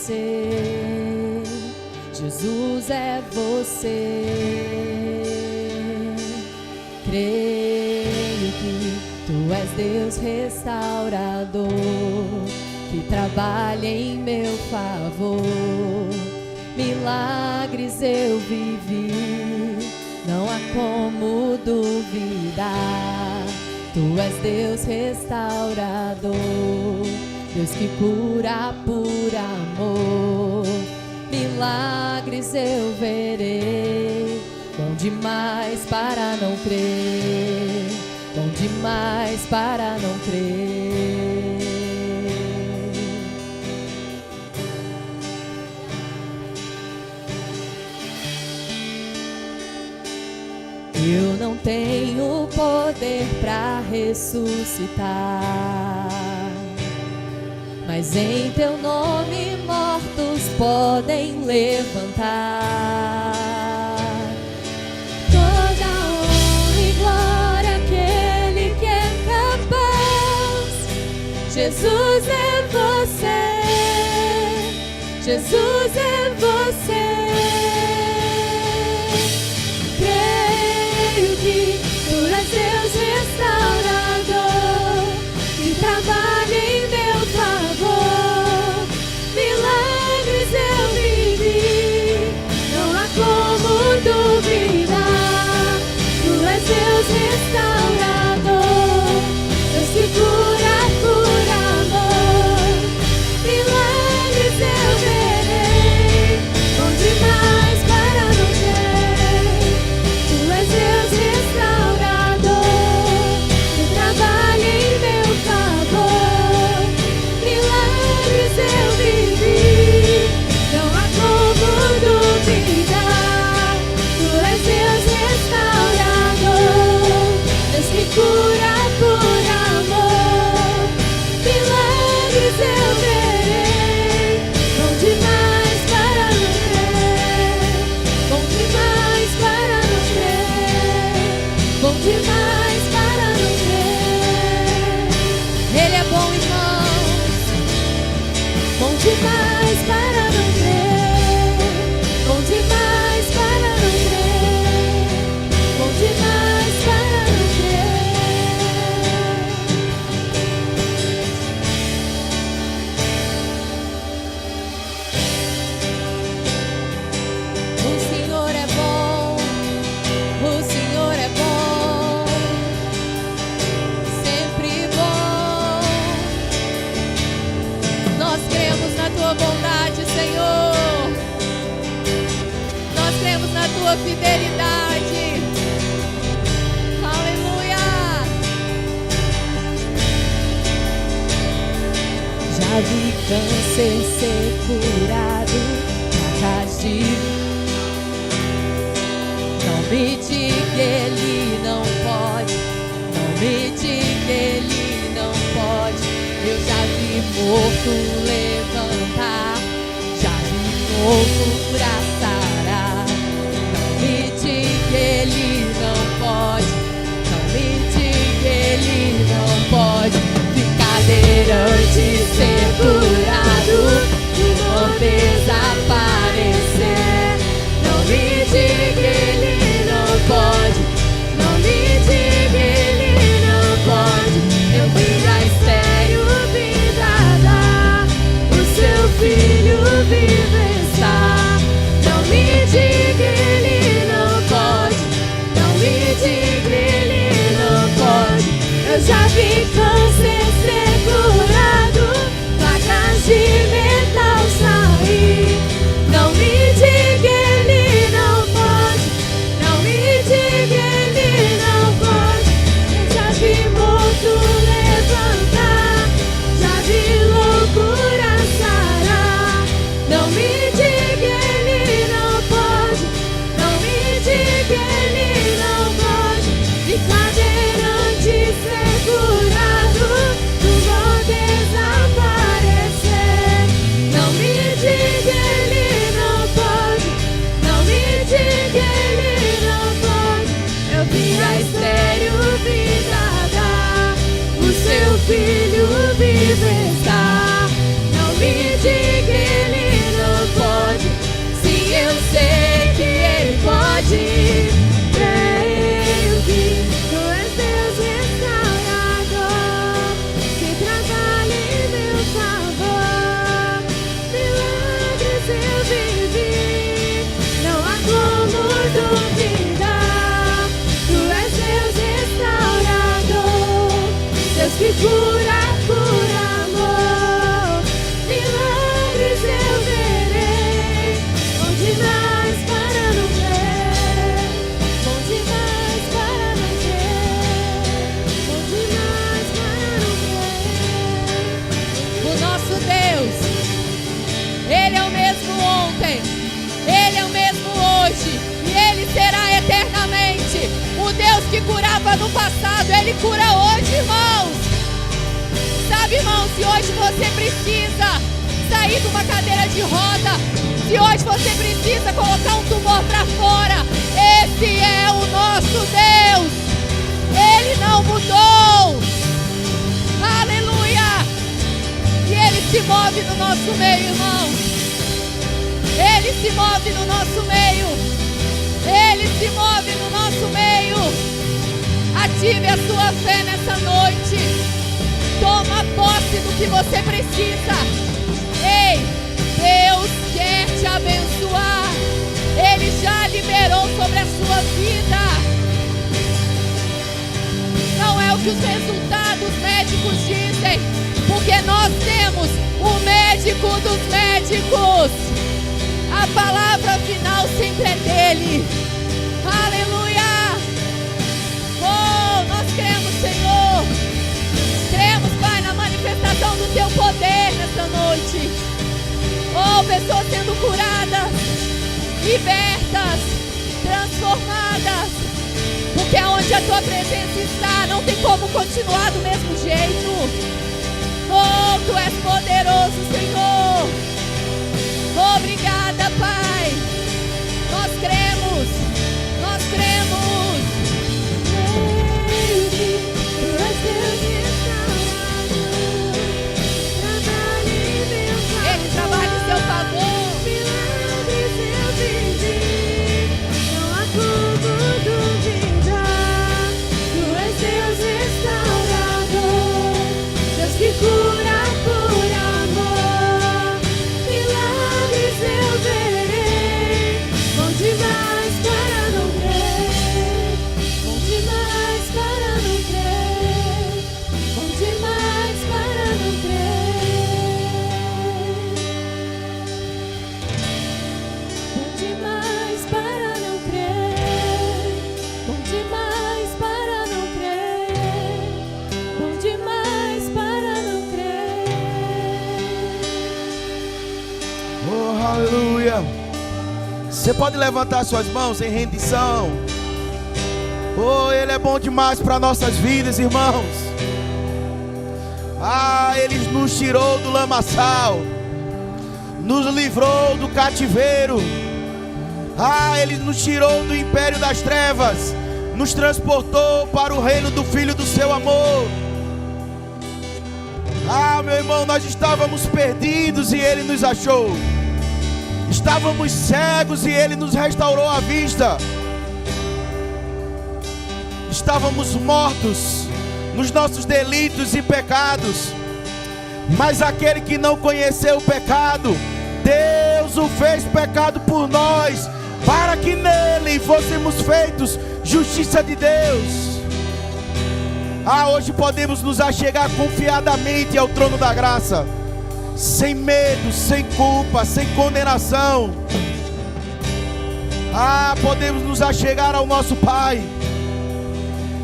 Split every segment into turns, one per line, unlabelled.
você, Jesus é você. Creio que Tu és Deus restaurador, que trabalha em meu favor. Milagres eu vivi, não há como duvidar. Tu és Deus restaurador, Deus que cura por amor. Milagres eu verei, bom demais para não crer, bom demais para não crer. Eu não tenho poder para ressuscitar, mas em Teu nome mortos podem levantar. Toda honra e glória àquele que é capaz. Jesus é você, Jesus é você. Creio que Tu és Deus restaurador, que trabalha em meu favor. Milagres eu vivi, não há como duvidar. Tu és Deus restaurador, Deus que cura por amor. Milagres eu verei, bom demais para não crer. Tu és Deus restaurador, que trabalha em meu favor. Milagres eu vivi, não há como duvidar. Tu és Deus restaurador, Deus que cura por amor. Milagres eu verei, bom demais para não crer, bom demais para não crer, bom demais para não crer. Ele é bom, irmãos, bom demais para não crer, bom demais para não crer, bom demais para não crer. O Senhor é bom, o Senhor é bom, sempre bom. Nós cremos na Tua bondade, Senhor. Nós cremos na Tua fidelidade. Aleluia. Já vi câncer ser curado, placas de... Não me diga ele não pode, não me diga ele não pode. Eu já vi morto levantar, já vi novo pra sarar. Não me diga ele não pode, não me diga ele não pode. De cadeirante ser curado, tumor desaparecer. Não me diga ele não pode, não me diga ele não pode. Eu vim a estéreo vida dar, o seu filho vive está. curava no passado, Ele cura hoje, irmãos. Sabe, irmão, se hoje você precisa sair de uma cadeira de roda, se hoje você precisa colocar um tumor para fora, esse é o nosso Deus. Ele não mudou. Aleluia. E Ele se move no nosso meio, irmão. Ele se move no nosso meio. Ele se move no nosso meio. Ative a sua fé nessa noite. Toma posse do que você precisa. Ei, Deus quer te abençoar. Ele já liberou sobre a sua vida. Não é o que os resultados médicos dizem, porque nós temos o médico dos médicos. A palavra final sempre é dele. Aleluia. Oh, nós cremos, Senhor. Cremos, Pai, na manifestação do Teu poder nessa noite. Oh, pessoas sendo curadas, libertas, transformadas. Porque onde a Tua presença está, não tem como continuar do mesmo jeito. Oh, Tu és poderoso, Senhor. Obrigada, Pai. Nós cremos. Nós cremos. Ele trabalha em seu favor.
Não há como duvidar. Tu és Deus restaurador, Deus que cura por amor. Milagres eu verei. Bom demais para não crer. Bom demais para não crer. Bom demais para não crer. Bom demais para não crer. Bom demais para não crer. Bom demais para não crer.
Oh, aleluia. Você pode levantar suas mãos em rendição. Oh, Ele é bom demais para nossas vidas, irmãos. Ah, Ele nos tirou do lamaçal, nos livrou do cativeiro. Ah, Ele nos tirou do império das trevas, nos transportou para o reino do Filho do seu amor. Ah, meu irmão, nós estávamos perdidos e Ele nos achou. Estávamos cegos e Ele nos restaurou a vista. Estávamos mortos nos nossos delitos e pecados, mas aquele que não conheceu o pecado, Deus o fez pecado por nós, para que nele fôssemos feitos justiça de Deus. Ah, hoje podemos nos achegar confiadamente ao trono da graça, sem medo, sem culpa, sem condenação. Ah, podemos nos achegar ao nosso Pai.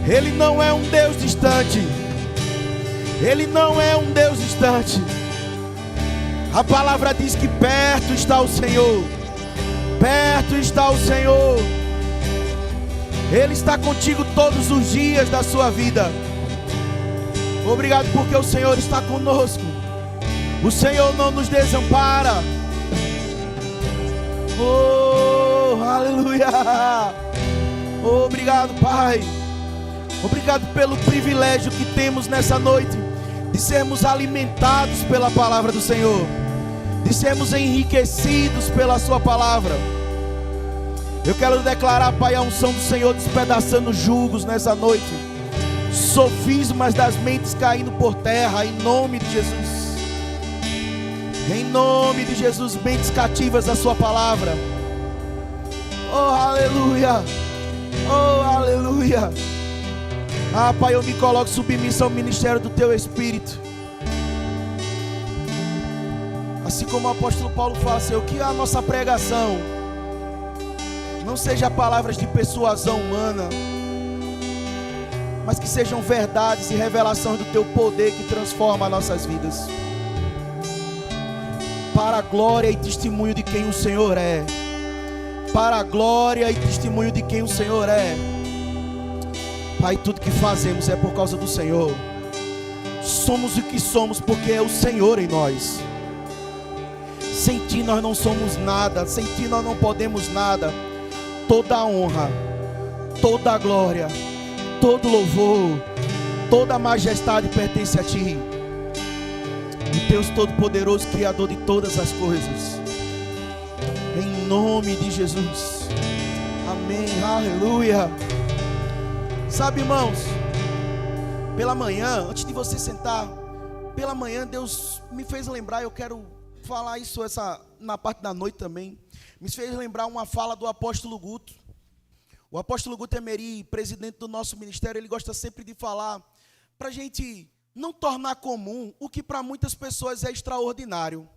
Ele não é um Deus distante. Ele não é um Deus distante. A palavra diz que perto está o Senhor. Perto está o Senhor. Ele está contigo todos os dias da sua vida. Obrigado porque o Senhor está conosco. O Senhor não nos desampara. Oh, aleluia. Oh, obrigado, Pai. Obrigado pelo privilégio que temos nessa noite de sermos alimentados pela palavra do Senhor, de sermos enriquecidos pela sua palavra. Eu quero declarar, Pai, a unção do Senhor despedaçando julgos nessa noite, sofismas das mentes caindo por terra, em nome de Jesus. Em nome de Jesus, mentes cativas da sua palavra. Oh, aleluia. Oh, aleluia. Ah, Pai, eu me coloco submissão ao ministério do Teu Espírito. Assim como o apóstolo Paulo fala, Senhor, que a nossa pregação não seja palavras de persuasão humana, mas que sejam verdades e revelações do Teu poder que transforma nossas vidas, para a glória e testemunho de quem o Senhor é. Para a glória e testemunho de quem o Senhor é. Pai, tudo que fazemos é por causa do Senhor. Somos o que somos porque é o Senhor em nós. Sem Ti nós não somos nada, sem Ti nós não podemos nada. Toda a honra, toda a glória, todo louvor, toda a majestade pertence a Ti, o Deus Todo-Poderoso, Criador de todas as coisas. Em nome de Jesus. Amém, aleluia. Sabe, irmãos, pela manhã, antes de você sentar, pela manhã Deus me fez lembrar, eu quero falar isso na parte da noite também, me fez lembrar uma fala do apóstolo Guto. O apóstolo Guto Emery, presidente do nosso ministério, ele gosta sempre de falar para a gente não tornar comum o que para muitas pessoas é extraordinário.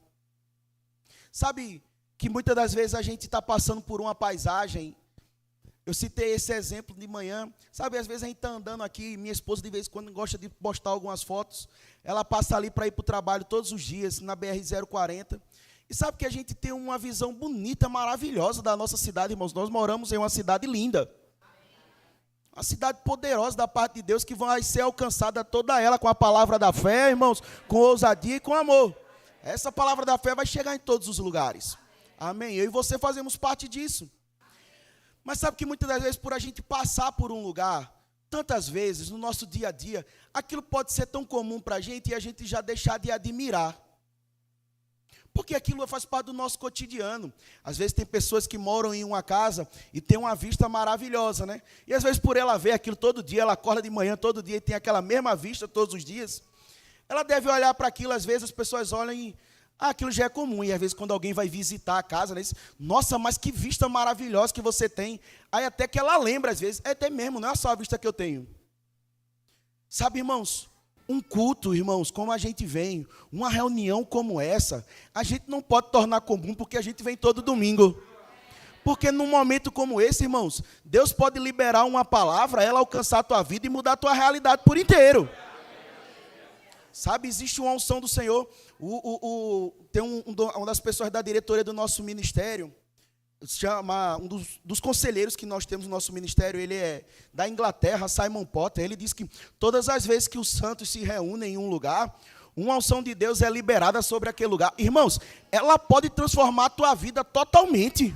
Sabe que muitas das vezes a gente está passando por uma paisagem. Eu citei esse exemplo de manhã. Sabe, às vezes a gente está andando aqui, minha esposa de vez em quando gosta de postar algumas fotos. Ela passa ali para ir para o trabalho todos os dias, na BR-040. E sabe que a gente tem uma visão bonita, maravilhosa da nossa cidade, irmãos. Nós moramos em uma cidade linda. Uma cidade poderosa da parte de Deus, que vai ser alcançada toda ela com a palavra da fé, irmãos, com ousadia e com amor. Essa palavra da fé vai chegar em todos os lugares. Amém? Eu e você fazemos parte disso. Mas sabe que muitas das vezes, por a gente passar por um lugar, tantas vezes, no nosso dia a dia, aquilo pode ser tão comum para a gente e a gente já deixar de admirar. Porque aquilo faz parte do nosso cotidiano. Às vezes tem pessoas que moram em uma casa e tem uma vista maravilhosa, né? E às vezes por ela ver aquilo todo dia, ela acorda de manhã todo dia e tem aquela mesma vista todos os dias. Ela deve olhar para aquilo, às vezes as pessoas olham e aquilo já é comum. E às vezes quando alguém vai visitar a casa, né, diz, nossa, mas que vista maravilhosa que você tem. Aí até que ela lembra às vezes, é até mesmo, não é só a vista que eu tenho. Sabe, irmãos, um culto, irmãos, como a gente vem, uma reunião como essa, a gente não pode tornar comum porque a gente vem todo domingo. Porque num momento como esse, irmãos, Deus pode liberar uma palavra, ela alcançar a tua vida e mudar a tua realidade por inteiro. Sabe, existe uma unção do Senhor. Tem uma das pessoas da diretoria do nosso ministério, chama um dos conselheiros que nós temos no nosso ministério, ele é da Inglaterra, Simon Potter. Ele diz que todas as vezes que os santos se reúnem em um lugar, uma unção de Deus é liberada sobre aquele lugar. Irmãos, ela pode transformar a tua vida totalmente.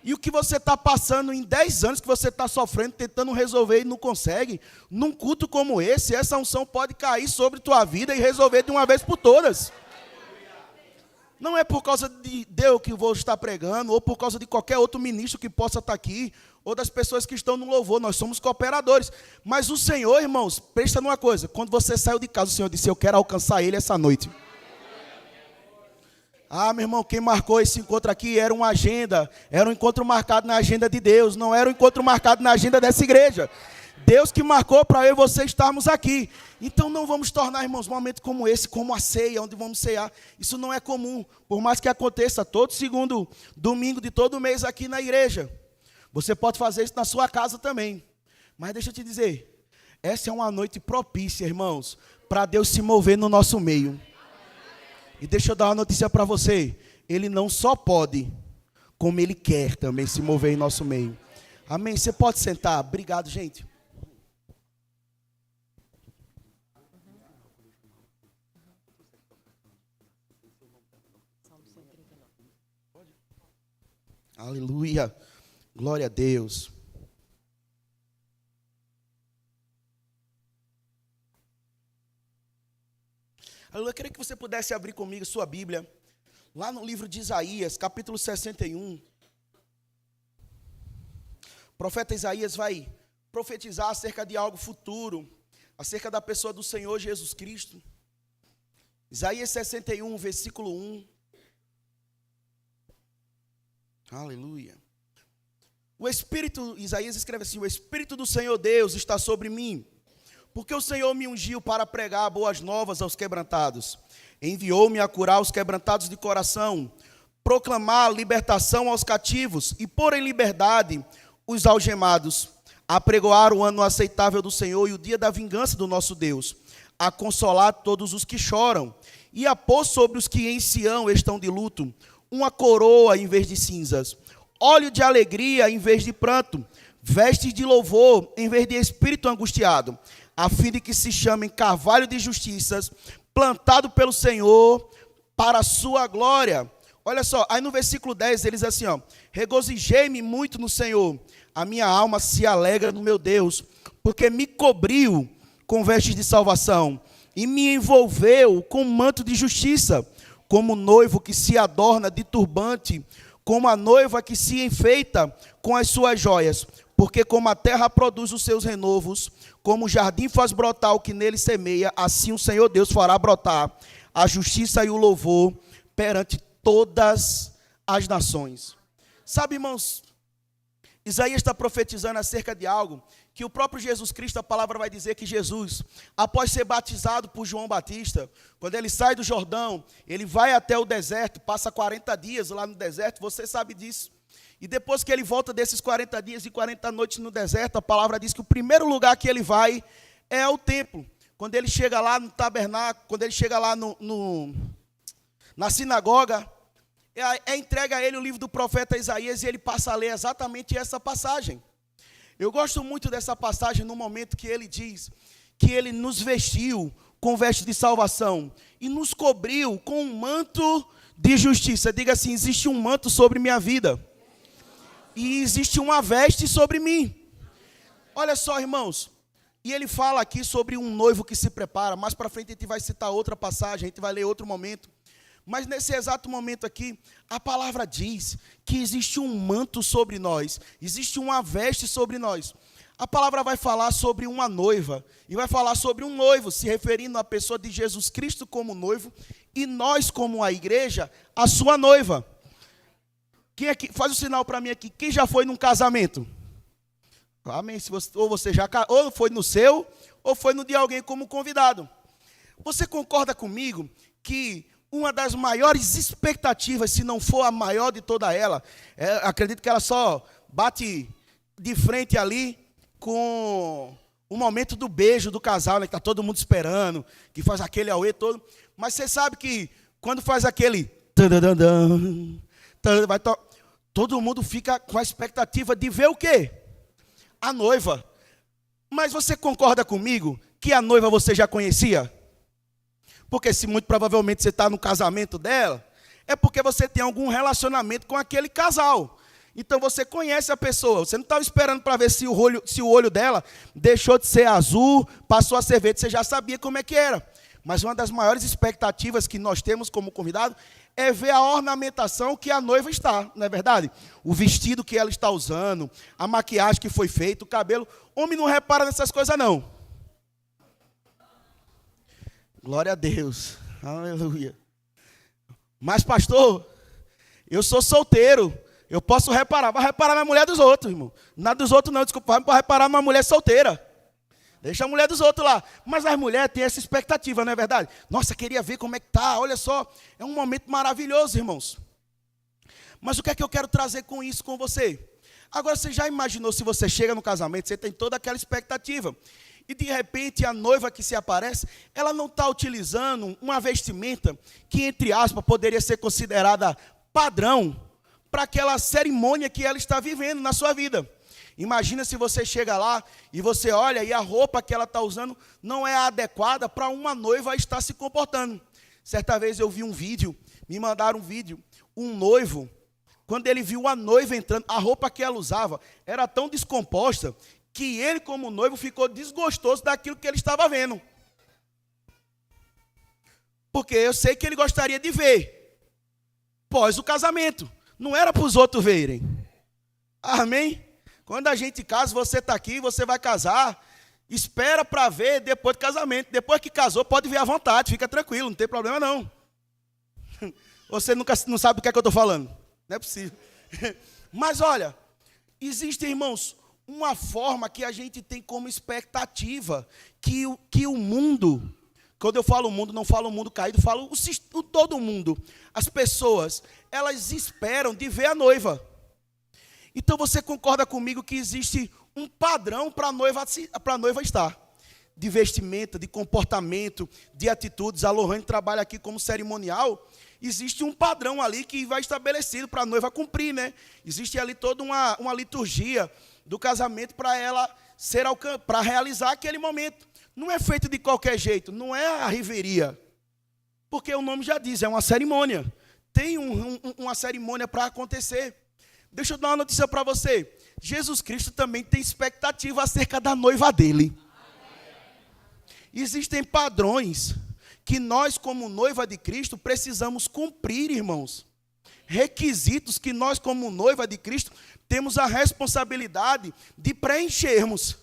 E o que você está passando em 10 anos, que você está sofrendo, tentando resolver e não consegue, num culto como esse, essa unção pode cair sobre tua vida e resolver de uma vez por todas. Não é por causa de Deus que eu vou estar pregando, ou por causa de qualquer outro ministro que possa estar aqui, ou das pessoas que estão no louvor. Nós somos cooperadores. Mas o Senhor, irmãos, presta numa coisa. Quando você saiu de casa, o Senhor disse, eu quero alcançar Ele essa noite. Ah, meu irmão, quem marcou esse encontro aqui era uma agenda, era um encontro marcado na agenda de Deus, não era um encontro marcado na agenda dessa igreja. Deus que marcou para eu e você estarmos aqui. Então não vamos tornar, irmãos, um momento como esse, como a ceia, onde vamos cear. Isso não é comum, por mais que aconteça todo segundo domingo de todo mês aqui na igreja. Você pode fazer isso na sua casa também. Mas deixa eu te dizer, essa é uma noite propícia, irmãos, para Deus se mover no nosso meio. E deixa eu dar uma notícia para você. Ele não só pode, como Ele quer também se mover em nosso meio. Amém? Você pode sentar. Obrigado, gente. Aleluia. Glória a Deus. Eu queria que você pudesse abrir comigo sua Bíblia, lá no livro de Isaías, capítulo 61. O profeta Isaías vai profetizar acerca de algo futuro, acerca da pessoa do Senhor Jesus Cristo. Isaías 61, versículo 1. Aleluia. O Espírito, Isaías escreve assim, o Espírito do Senhor Deus está sobre mim, porque o Senhor me ungiu para pregar boas novas aos quebrantados. Enviou-me a curar os quebrantados de coração, proclamar libertação aos cativos e pôr em liberdade os algemados, a pregoar o ano aceitável do Senhor e o dia da vingança do nosso Deus, a consolar todos os que choram e a pôr sobre os que em Sião estão de luto uma coroa em vez de cinzas, óleo de alegria em vez de pranto, vestes de louvor em vez de espírito angustiado, a fim de que se chamem carvalho de justiças, plantado pelo Senhor para a sua glória. Olha só, aí no versículo 10 ele diz assim, ó: regozijei-me muito no Senhor, a minha alma se alegra no meu Deus, porque me cobriu com vestes de salvação e me envolveu com manto de justiça, como noivo que se adorna de turbante, como a noiva que se enfeita com as suas joias. Porque como a terra produz os seus renovos, como o jardim faz brotar o que nele semeia, assim o Senhor Deus fará brotar a justiça e o louvor perante todas as nações. Sabe, irmãos, Isaías está profetizando acerca de algo que o próprio Jesus Cristo, a palavra vai dizer que Jesus, após ser batizado por João Batista, quando ele sai do Jordão, ele vai até o deserto, passa 40 dias lá no deserto, você sabe disso. E depois que ele volta desses 40 dias e 40 noites no deserto, a palavra diz que o primeiro lugar que ele vai é o templo. Quando ele chega lá no tabernáculo, quando ele chega lá na sinagoga, é entregue a ele o livro do profeta Isaías e ele passa a ler exatamente essa passagem. Eu gosto muito dessa passagem no momento que ele diz que ele nos vestiu com vestes de salvação e nos cobriu com um manto de justiça. Diga assim: existe um manto sobre minha vida e existe uma veste sobre mim. Olha só, irmãos, e ele fala aqui sobre um noivo que se prepara. Mais para frente a gente vai citar outra passagem, a gente vai ler outro momento. Mas nesse exato momento aqui, a palavra diz que existe um manto sobre nós, existe uma veste sobre nós. A palavra vai falar sobre uma noiva, e vai falar sobre um noivo, se referindo à pessoa de Jesus Cristo como noivo, e nós como a igreja, a sua noiva. Quem aqui, faz o sinal para mim aqui, quem já foi num casamento? Amém, ou você já, ou foi no seu, ou foi no de alguém como convidado. Você concorda comigo que uma das maiores expectativas, se não for a maior de toda ela, acredito que ela só bate de frente ali com o momento do beijo do casal, né, que está todo mundo esperando, que faz aquele auê todo. Mas você sabe que quando faz aquele todo mundo fica com a expectativa de ver o quê? A noiva. Mas você concorda comigo que a noiva você já conhecia? Porque se muito provavelmente você está no casamento dela, é porque você tem algum relacionamento com aquele casal. Então você conhece a pessoa. Você não estava esperando para ver se o olho dela deixou de ser azul, passou a ser verde. Você já sabia como é que era. Mas uma das maiores expectativas que nós temos como convidado é ver a ornamentação que a noiva está, não é verdade? O vestido que ela está usando, a maquiagem que foi feita, o cabelo. Homem não repara nessas coisas, não. Glória a Deus, aleluia. Mas pastor, eu sou solteiro, eu posso reparar. Vai reparar na mulher dos outros, irmão. Nada dos outros não, desculpa, vai reparar numa mulher solteira. Deixa a mulher dos outros lá. Mas as mulheres têm essa expectativa, não é verdade? Nossa, queria ver como é que tá, olha só. É um momento maravilhoso, irmãos. Mas o que é que eu quero trazer com isso com você? Agora, você já imaginou se você chega no casamento, você tem toda aquela expectativa. E de repente a noiva que se aparece, ela não está utilizando uma vestimenta que, entre aspas, poderia ser considerada padrão para aquela cerimônia que ela está vivendo na sua vida. Imagina se você chega lá e você olha e a roupa que ela está usando não é adequada para uma noiva estar se comportando. Certa vez eu vi um vídeo, me mandaram um vídeo, um noivo, quando ele viu a noiva entrando, a roupa que ela usava era tão descomposta que ele, como noivo, ficou desgostoso daquilo que ele estava vendo. Porque eu sei que ele gostaria de ver pós o casamento. Não era para os outros verem. Amém? Quando a gente casa, você está aqui, você vai casar, espera para ver depois do casamento. Depois que casou, pode ver à vontade, fica tranquilo, não tem problema não. Você não sabe do que é que eu estou falando. Não é possível. Mas olha, existem, irmãos, uma forma que a gente tem como expectativa que o mundo, quando eu falo mundo, não falo o mundo caído, falo todo mundo, as pessoas, elas esperam de ver a noiva. Então você concorda comigo que existe um padrão para a noiva estar, de vestimenta, de comportamento, de atitudes. A Lohane trabalha aqui como cerimonial, existe um padrão ali que vai estabelecido para a noiva cumprir, né? Existe ali toda uma liturgia do casamento para ela para realizar aquele momento. Não é feito de qualquer jeito, não é a riveria. Porque o nome já diz, é uma cerimônia. Tem uma cerimônia para acontecer. Deixa eu dar uma notícia para você. Jesus Cristo também tem expectativa acerca da noiva dele. Existem padrões que nós, como noiva de Cristo, precisamos cumprir, irmãos. Requisitos que nós, como noiva de Cristo, temos a responsabilidade de preenchermos.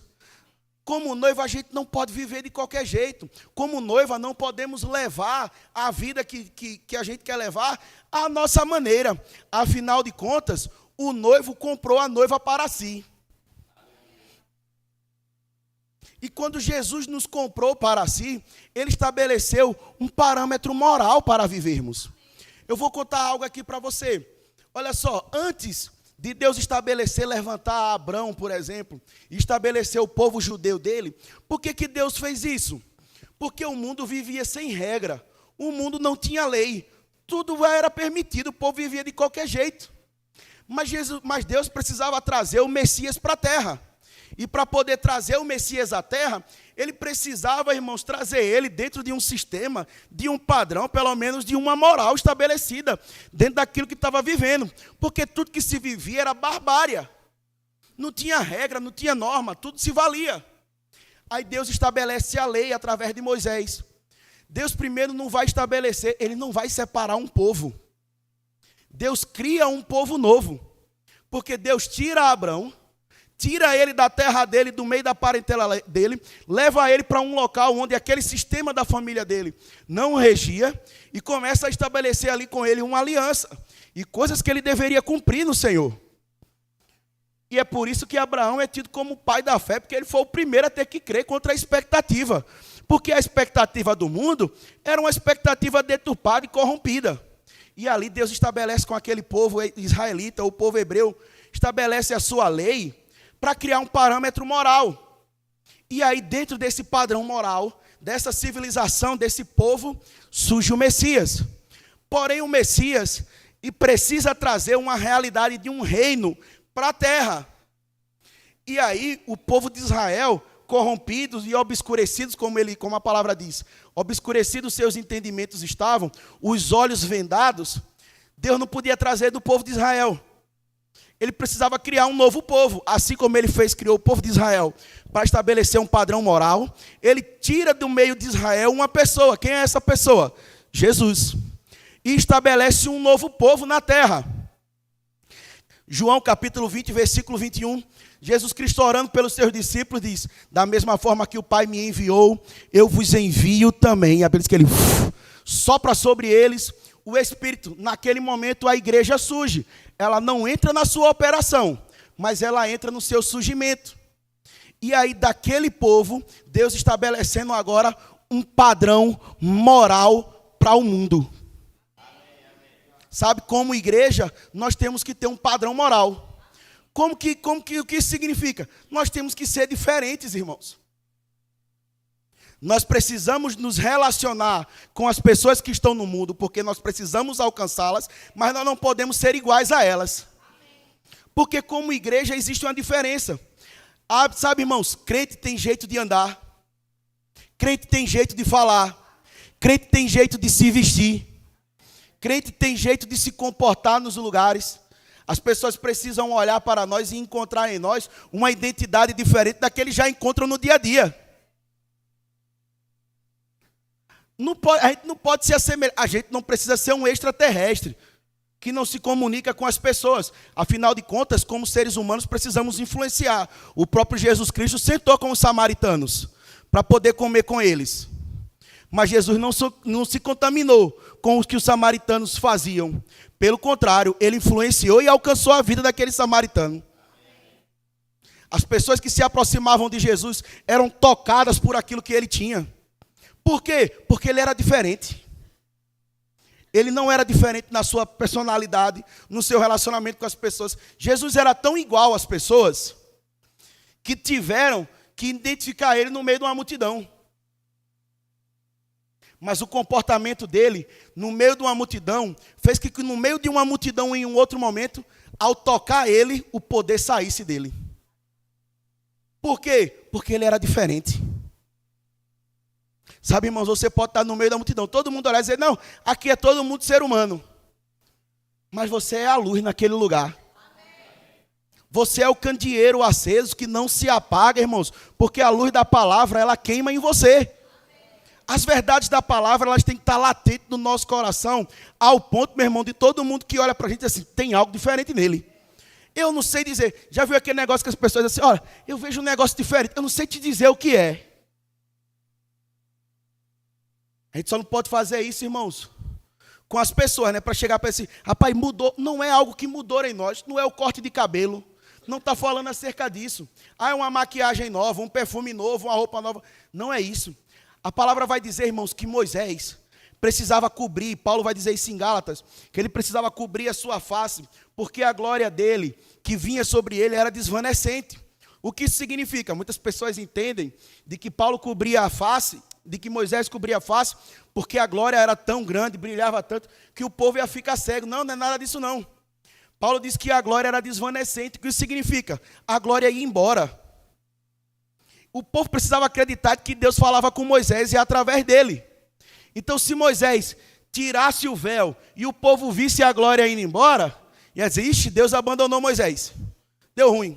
Como noiva, a gente não pode viver de qualquer jeito. Como noiva, não podemos levar a vida que a gente quer levar à nossa maneira. Afinal de contas, o noivo comprou a noiva para si. E quando Jesus nos comprou para si, Ele estabeleceu um parâmetro moral para vivermos. Eu vou contar algo aqui para você. Olha só, antes de Deus levantar Abrão, por exemplo, e estabelecer o povo judeu dele, por que Deus fez isso? Porque o mundo vivia sem regra, o mundo não tinha lei, tudo era permitido, o povo vivia de qualquer jeito. Mas Deus precisava trazer o Messias para a terra. E para poder trazer o Messias à terra, ele precisava, irmãos, trazer ele dentro de um sistema, de um padrão, pelo menos de uma moral estabelecida, dentro daquilo que estava vivendo. Porque tudo que se vivia era barbárie. Não tinha regra, não tinha norma, tudo se valia. Aí Deus estabelece a lei através de Moisés. Deus primeiro não vai estabelecer, ele não vai separar um povo. Deus cria um povo novo. Porque Deus tira Abrão, tira ele da terra dele, do meio da parentela dele, leva ele para um local onde aquele sistema da família dele não regia e começa a estabelecer ali com ele uma aliança e coisas que ele deveria cumprir no Senhor. E é por isso que Abraão é tido como pai da fé, porque ele foi o primeiro a ter que crer contra a expectativa. Porque a expectativa do mundo era uma expectativa deturpada e corrompida. E ali Deus estabelece com aquele povo israelita, o povo hebreu, estabelece a sua lei para criar um parâmetro moral. E aí, dentro desse padrão moral, dessa civilização, desse povo, surge o Messias. Porém, o Messias precisa trazer uma realidade de um reino para a terra. E aí, o povo de Israel, corrompidos e obscurecidos, como a palavra diz, obscurecidos seus entendimentos estavam, os olhos vendados, Deus não podia trazer do povo de Israel. Ele precisava criar um novo povo, assim como ele criou o povo de Israel, para estabelecer um padrão moral. Ele tira do meio de Israel uma pessoa. Quem é essa pessoa? Jesus. E estabelece um novo povo na terra. João capítulo 20, versículo 21, Jesus Cristo orando pelos seus discípulos diz: da mesma forma que o Pai me enviou, eu vos envio também. Apenas que ele sopra sobre eles o Espírito. Naquele momento a igreja surge. Ela não entra na sua operação, mas ela entra no seu surgimento. E aí daquele povo, Deus estabelecendo agora um padrão moral para o mundo. Sabe, como igreja, nós temos que ter um padrão moral. O que isso significa? Nós temos que ser diferentes, irmãos. Nós precisamos nos relacionar com as pessoas que estão no mundo, porque nós precisamos alcançá-las, mas nós não podemos ser iguais a elas. Porque como igreja existe uma diferença. Sabe, irmãos, crente tem jeito de andar, crente tem jeito de falar, crente tem jeito de se vestir, crente tem jeito de se comportar nos lugares. As pessoas precisam olhar para nós e encontrar em nós uma identidade diferente da que eles já encontram no dia a dia. A gente não pode se assemelhar, a gente não precisa ser um extraterrestre que não se comunica com as pessoas. Afinal de contas, como seres humanos, precisamos influenciar. O próprio Jesus Cristo sentou com os samaritanos para poder comer com eles. Mas Jesus não se contaminou com o que os samaritanos faziam. Pelo contrário, ele influenciou e alcançou a vida daquele samaritano. As pessoas que se aproximavam de Jesus eram tocadas por aquilo que ele tinha. Por quê? Porque ele era diferente. Ele não era diferente na sua personalidade, no seu relacionamento com as pessoas. Jesus era tão igual às pessoas que tiveram que identificar ele no meio de uma multidão. Mas o comportamento dele, no meio de uma multidão, fez que no meio de uma multidão, em um outro momento, ao tocar ele, o poder saísse dele. Por quê? Porque ele era diferente. Sabe, irmãos, você pode estar no meio da multidão, todo mundo olhar e dizer, não, aqui é todo mundo ser humano. Mas você é a luz naquele lugar. Você é o candeeiro aceso que não se apaga, irmãos, porque a luz da palavra, ela queima em você. As verdades da palavra, elas têm que estar latentes no nosso coração, ao ponto, meu irmão, de todo mundo que olha para a gente assim, tem algo diferente nele. Eu não sei dizer, já viu aquele negócio que as pessoas dizem assim, olha, eu vejo um negócio diferente, eu não sei te dizer o que é. A gente só não pode fazer isso, irmãos, com as pessoas, né, para chegar para esse, rapaz, mudou, não é algo que mudou em nós, não é o corte de cabelo, não está falando acerca disso. Ah, é uma maquiagem nova, um perfume novo, uma roupa nova, não é isso. A palavra vai dizer, irmãos, que Moisés precisava cobrir, Paulo vai dizer isso em Gálatas, que ele precisava cobrir a sua face, porque a glória dele, que vinha sobre ele, era desvanecente. O que isso significa? Muitas pessoas entendem de que Paulo cobria a face, de que Moisés cobria a face, porque a glória era tão grande, brilhava tanto, que o povo ia ficar cego. Não, não é nada disso não. Paulo diz que a glória era desvanecente. O que isso significa? A glória ia embora. O povo precisava acreditar que Deus falava com Moisés e através dele. Então, se Moisés tirasse o véu e o povo visse a glória indo embora, ia dizer, ixi, Deus abandonou Moisés. Deu ruim.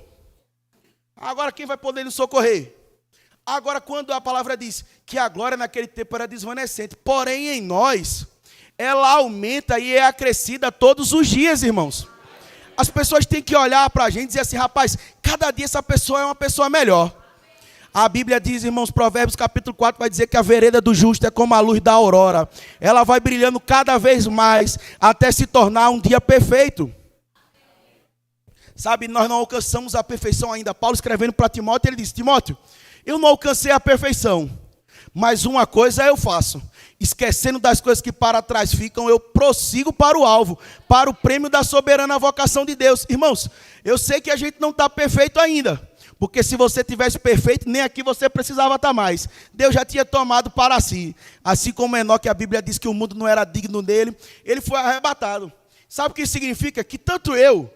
Agora quem vai poder nos socorrer? Agora, quando a palavra diz que a glória naquele tempo era desvanecente, porém em nós, ela aumenta e é acrescida todos os dias, irmãos. As pessoas têm que olhar para a gente e dizer assim, rapaz, cada dia essa pessoa é uma pessoa melhor. A Bíblia diz, irmãos, Provérbios capítulo 4 vai dizer que a vereda do justo é como a luz da aurora. Ela vai brilhando cada vez mais até se tornar um dia perfeito. Sabe, nós não alcançamos a perfeição ainda. Paulo escrevendo para Timóteo, ele disse, Timóteo, eu não alcancei a perfeição, mas uma coisa eu faço. Esquecendo das coisas que para trás ficam, eu prossigo para o alvo, para o prêmio da soberana vocação de Deus. Irmãos, eu sei que a gente não está perfeito ainda. Porque se você tivesse perfeito, nem aqui você precisava estar mais. Deus já tinha tomado para si. Assim como Enoque, a Bíblia diz que o mundo não era digno dele, ele foi arrebatado. Sabe o que isso significa? Que tanto eu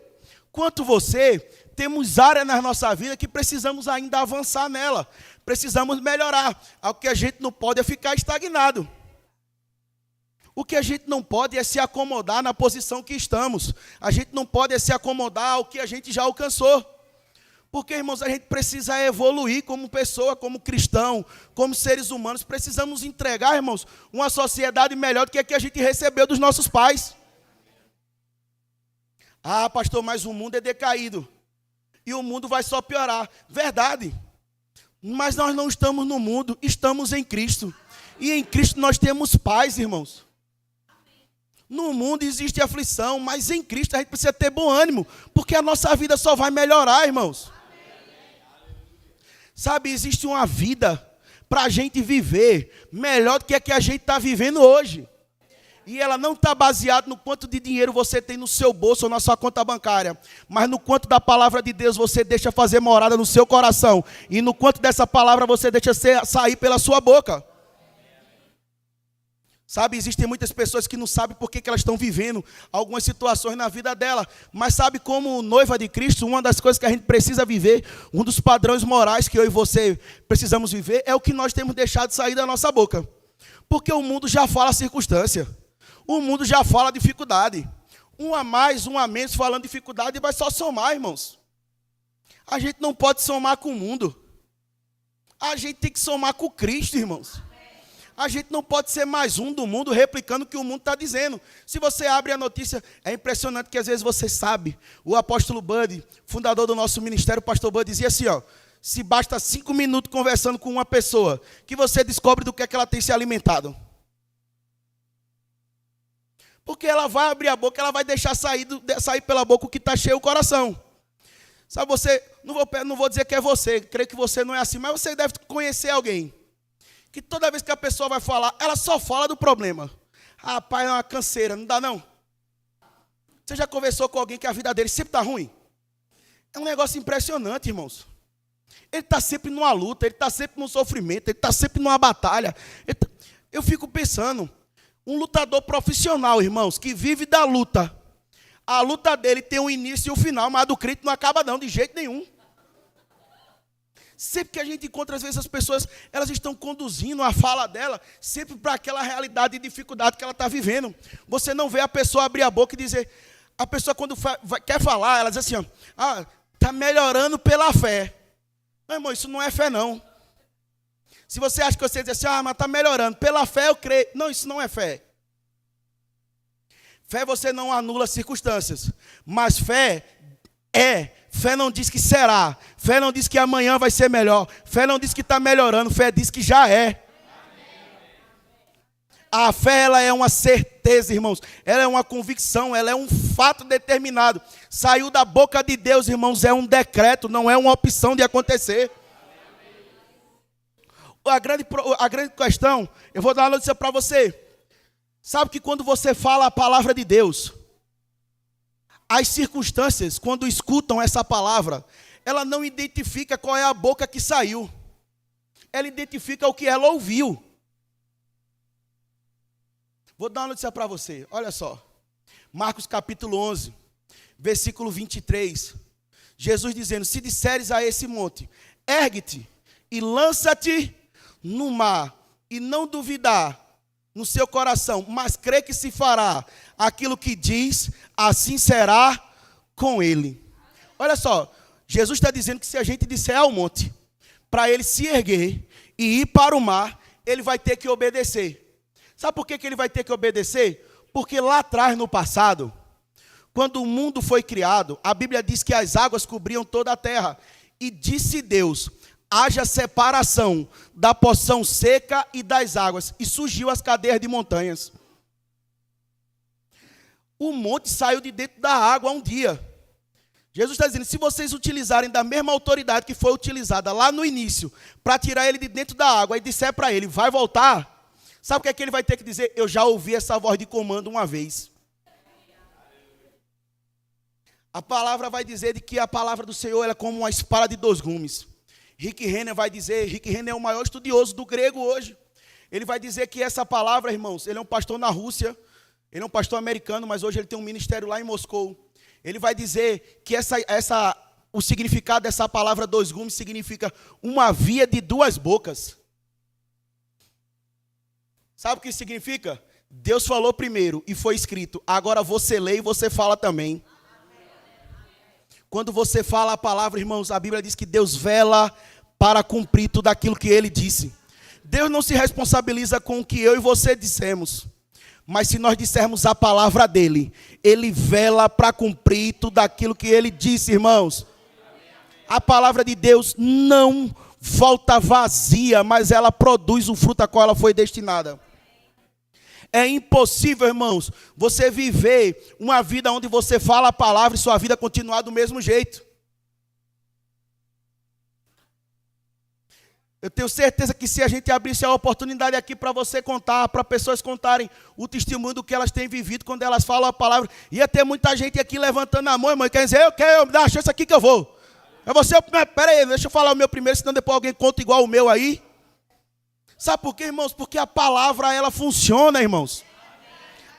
quanto você temos áreas na nossa vida que precisamos ainda avançar nela. Precisamos melhorar. O que a gente não pode é ficar estagnado. O que a gente não pode é se acomodar na posição que estamos. A gente não pode é se acomodar ao que a gente já alcançou. Porque, irmãos, a gente precisa evoluir como pessoa, como cristão, como seres humanos. Precisamos entregar, irmãos, uma sociedade melhor do que a que a gente recebeu dos nossos pais. Ah, pastor, mas o mundo é decaído. E o mundo vai só piorar. Verdade. Mas nós não estamos no mundo, estamos em Cristo. E em Cristo nós temos paz, irmãos. No mundo existe aflição, mas em Cristo a gente precisa ter bom ânimo. Porque a nossa vida só vai melhorar, irmãos. Sabe, existe uma vida para a gente viver melhor do que a gente está vivendo hoje. E ela não está baseada no quanto de dinheiro você tem no seu bolso ou na sua conta bancária, mas no quanto da palavra de Deus você deixa fazer morada no seu coração. E no quanto dessa palavra você deixa sair pela sua boca. Sabe, existem muitas pessoas que não sabem por que elas estão vivendo algumas situações na vida dela. Mas sabe, como noiva de Cristo, uma das coisas que a gente precisa viver, um dos padrões morais que eu e você precisamos viver, é o que nós temos deixado sair da nossa boca. Porque o mundo já fala circunstância. O mundo já fala dificuldade. Um a mais, um a menos falando dificuldade vai só somar, irmãos. A gente não pode somar com o mundo. A gente tem que somar com Cristo, irmãos. A gente não pode ser mais um do mundo replicando o que o mundo está dizendo. Se você abre a notícia, é impressionante que às vezes você sabe. O apóstolo Bud, fundador do nosso ministério, o pastor Bud, dizia assim, ó, se basta 5 minutos conversando com uma pessoa, que você descobre do que é que ela tem se alimentado. Porque ela vai abrir a boca, ela vai deixar sair pela boca o que está cheio o coração. Sabe, você, não vou dizer que é você, creio que você não é assim, mas você deve conhecer alguém. Que toda vez que a pessoa vai falar, ela só fala do problema. Rapaz, é uma canseira, não dá não? Você já conversou com alguém que a vida dele sempre está ruim? É um negócio impressionante, irmãos. Ele está sempre numa luta, ele está sempre num sofrimento, ele está sempre numa batalha. Eu fico pensando, um lutador profissional, irmãos, que vive da luta. A luta dele tem um início e um final, mas a do crente não acaba não, de jeito nenhum. Sempre que a gente encontra, às vezes, as pessoas, elas estão conduzindo a fala dela, sempre para aquela realidade e dificuldade que ela está vivendo. Você não vê a pessoa abrir a boca e dizer, a pessoa quando quer falar, ela diz assim, está melhorando pela fé. Meu irmão, isso não é fé não. Se você acha que você diz assim, mas está melhorando, pela fé eu creio. Não, isso não é fé. Fé você não anula circunstâncias, mas fé não diz que será, fé não diz que amanhã vai ser melhor, fé não diz que está melhorando, fé diz que já é. A fé, ela é uma certeza, irmãos, ela é uma convicção, ela é um fato determinado. Saiu da boca de Deus, irmãos, é um decreto, não é uma opção de acontecer. A grande questão, eu vou dar uma notícia para você. Sabe que quando você fala a palavra de Deus, as circunstâncias, quando escutam essa palavra, ela não identifica qual é a boca que saiu. Ela identifica o que ela ouviu. Vou dar uma notícia para você, olha só. Marcos capítulo 11, versículo 23. Jesus dizendo, se disseres a esse monte, ergue-te e lança-te no mar, e não duvidar no seu coração, mas crê que se fará aquilo que diz, assim será com ele. Olha só, Jesus está dizendo que se a gente disser ao monte, para ele se erguer e ir para o mar, ele vai ter que obedecer. Sabe por que ele vai ter que obedecer? Porque lá atrás, no passado, quando o mundo foi criado, a Bíblia diz que as águas cobriam toda a terra. E disse Deus, haja separação da porção seca e das águas. E surgiu as cadeias de montanhas. O monte saiu de dentro da água um dia. Jesus está dizendo, se vocês utilizarem da mesma autoridade que foi utilizada lá no início, para tirar ele de dentro da água e disser para ele, vai voltar, sabe o que é que ele vai ter que dizer? Eu já ouvi essa voz de comando uma vez. A palavra vai dizer de que a palavra do Senhor é como uma espada de dois gumes. Rick Renner vai dizer, Rick Renner é o maior estudioso do grego hoje. Ele vai dizer que essa palavra, irmãos, ele é um pastor na Rússia, ele é um pastor americano, mas hoje ele tem um ministério lá em Moscou. Ele vai dizer que o significado dessa palavra dois gumes significa uma via de duas bocas. Sabe o que significa? Deus falou primeiro e foi escrito. Agora você lê e você fala também. Quando você fala a palavra, irmãos, a Bíblia diz que Deus vela para cumprir tudo aquilo que Ele disse. Deus não se responsabiliza com o que eu e você dissemos. Mas se nós dissermos a palavra dEle, Ele vela para cumprir tudo aquilo que Ele disse, irmãos. A palavra de Deus não volta vazia, mas ela produz o fruto a qual ela foi destinada. É impossível, irmãos, você viver uma vida onde você fala a palavra e sua vida continuar do mesmo jeito. Eu tenho certeza que se a gente abrisse a oportunidade aqui para você contar, para pessoas contarem o testemunho do que elas têm vivido quando elas falam a palavra, ia ter muita gente aqui levantando a mão, irmão, e quer dizer, eu quero dar uma chance aqui que eu vou. É você, pera aí, deixa eu falar o meu primeiro, senão depois alguém conta igual o meu aí. Sabe por quê, irmãos? Porque a palavra, ela funciona, irmãos.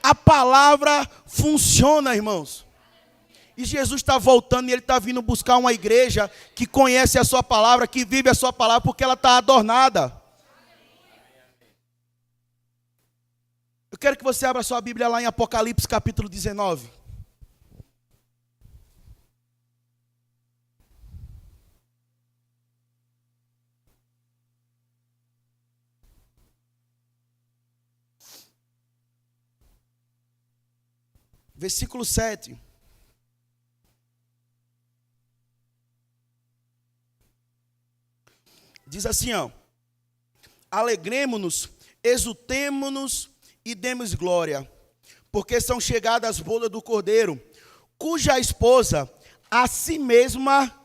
A palavra funciona, irmãos. E Jesus está voltando e Ele está vindo buscar uma igreja que conhece a sua palavra, que vive a sua palavra, porque ela está adornada. Eu quero que você abra sua Bíblia lá em Apocalipse capítulo 19. Versículo 7. Diz assim, ó. Alegremo-nos, exultemo-nos e demos glória, porque são chegadas as bodas do Cordeiro, cuja esposa a si mesma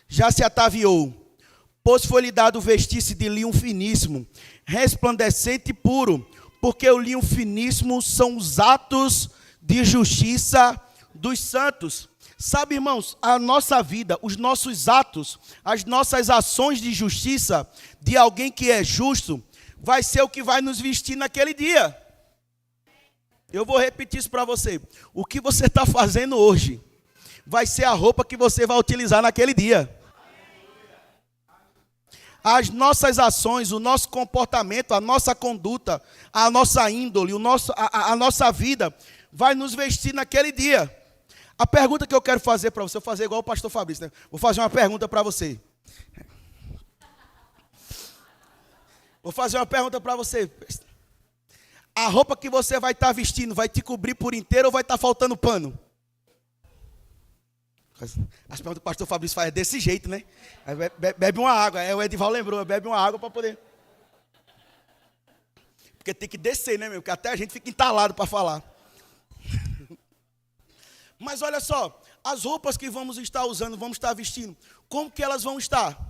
já se ataviou, pois foi-lhe dado vestir-se de linho finíssimo, resplandecente e puro, porque o linho finíssimo são os atos de justiça dos santos. Sabe, irmãos, a nossa vida, os nossos atos, as nossas ações de justiça de alguém que é justo, vai ser o que vai nos vestir naquele dia. Eu vou repetir isso para você. O que você está fazendo hoje vai ser a roupa que você vai utilizar naquele dia. As nossas ações, o nosso comportamento, a nossa conduta, a nossa índole, a nossa vida vai nos vestir naquele dia. A pergunta que eu quero fazer para você, eu vou fazer igual o pastor Fabrício, né? Vou fazer uma pergunta para você. Vou fazer uma pergunta para você. A roupa que você vai estar vestindo vai te cobrir por inteiro ou vai estar faltando pano? As perguntas do pastor Fabrício faz desse jeito, né? Bebe uma água. O Edival lembrou, bebe uma água para poder. Porque tem que descer, né, meu? Porque até a gente fica entalado para falar. Mas olha só, as roupas que vamos estar usando, vamos estar vestindo, como que elas vão estar?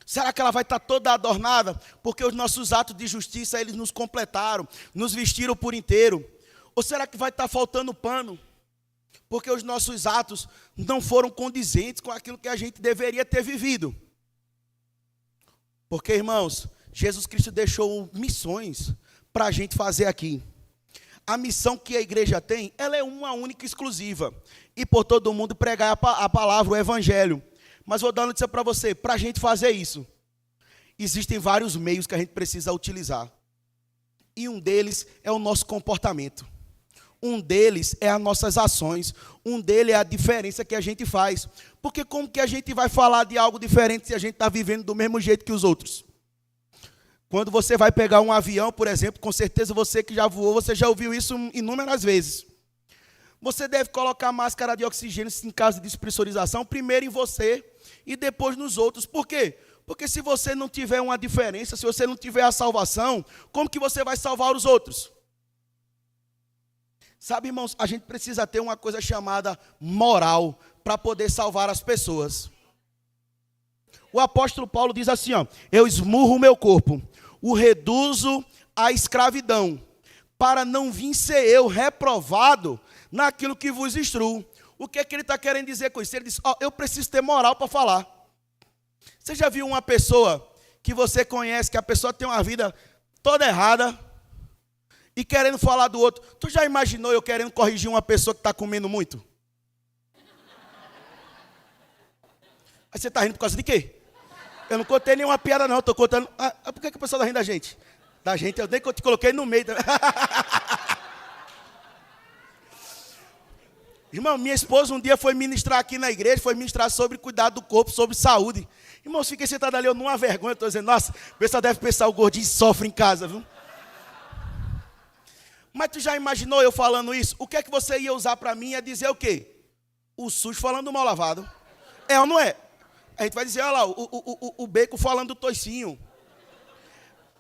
Será que ela vai estar toda adornada? Porque os nossos atos de justiça, eles nos completaram, nos vestiram por inteiro. Ou será que vai estar faltando pano? Porque os nossos atos não foram condizentes com aquilo que a gente deveria ter vivido. Porque, irmãos, Jesus Cristo deixou missões para a gente fazer aqui. A missão que a igreja tem, ela é uma única e exclusiva. E por todo mundo pregar a palavra, o evangelho. Mas vou dar uma notícia para você, para a gente fazer isso, existem vários meios que a gente precisa utilizar. E um deles é o nosso comportamento. Um deles é as nossas ações. Um deles é a diferença que a gente faz. Porque como que a gente vai falar de algo diferente se a gente está vivendo do mesmo jeito que os outros? Quando você vai pegar um avião, por exemplo, com certeza você que já voou, você já ouviu isso inúmeras vezes. Você deve colocar máscara de oxigênio em caso de despressurização, primeiro em você e depois nos outros. Por quê? Porque se você não tiver uma diferença, se você não tiver a salvação, como que você vai salvar os outros? Sabe, irmãos, a gente precisa ter uma coisa chamada moral para poder salvar as pessoas. O apóstolo Paulo diz assim, ó, eu esmurro o meu corpo, o reduzo à escravidão, para não vir ser eu reprovado naquilo que vos instruo. O que é que ele está querendo dizer com isso? Ele diz, eu preciso ter moral para falar. Você já viu uma pessoa que você conhece, que a pessoa tem uma vida toda errada e querendo falar do outro? Tu já imaginou eu querendo corrigir uma pessoa que está comendo muito? Aí você está rindo por causa de quê? Eu não contei nenhuma piada não, estou contando... por que a pessoa está rindo da gente? Da gente, eu nem te coloquei no meio. Irmão, minha esposa um dia foi ministrar aqui na igreja, foi ministrar sobre cuidado do corpo, sobre saúde. Irmãos, fiquei sentado ali, eu numa vergonha, estou dizendo, nossa, o pessoal deve pensar, o gordinho sofre em casa, viu? Mas tu já imaginou eu falando isso? O que é que você ia usar para mim? Ia dizer o quê? O sujo falando do mal lavado. É ou não é? A gente vai dizer, olha lá, o Beco falando do toicinho.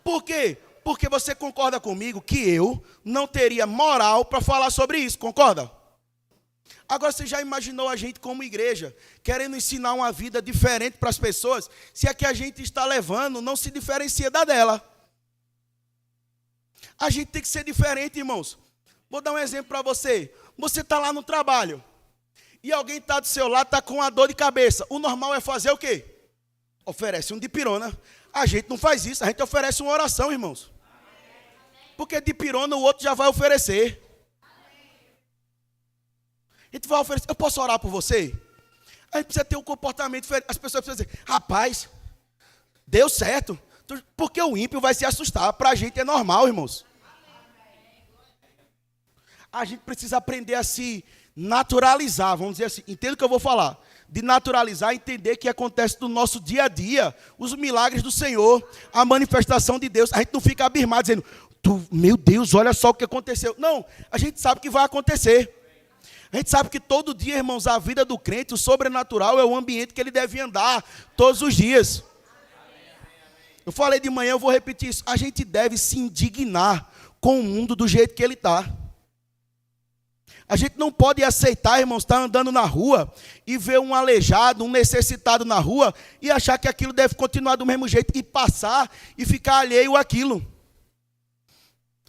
Por quê? Porque você concorda comigo que eu não teria moral para falar sobre isso, concorda? Agora você já imaginou a gente como igreja, querendo ensinar uma vida diferente para as pessoas, se a que a gente está levando não se diferencia da dela? A gente tem que ser diferente, irmãos. Vou dar um exemplo para você. Você está lá no trabalho, e alguém está do seu lado, está com uma dor de cabeça. O normal é fazer o quê? Oferece um dipirona. A gente não faz isso, a gente oferece uma oração, irmãos. Porque dipirona o outro já vai oferecer. A gente vai oferecer, eu posso orar por você? A gente precisa ter um comportamento diferente. As pessoas precisam dizer, rapaz, deu certo. Porque o ímpio vai se assustar. Para a gente é normal, irmãos. A gente precisa aprender a se naturalizar, vamos dizer assim. Entenda o que eu vou falar. De naturalizar, entender que acontece no nosso dia a dia. Os milagres do Senhor, a manifestação de Deus. A gente não fica abismado dizendo, meu Deus, olha só o que aconteceu. Não, a gente sabe que vai acontecer. A gente sabe que todo dia, irmãos, a vida do crente, o sobrenatural é o ambiente que ele deve andar todos os dias. Eu falei de manhã, eu vou repetir isso. A gente deve se indignar com o mundo do jeito que ele está. A gente não pode aceitar, irmãos, estar andando na rua e ver um aleijado, um necessitado na rua e achar que aquilo deve continuar do mesmo jeito e passar e ficar alheio àquilo.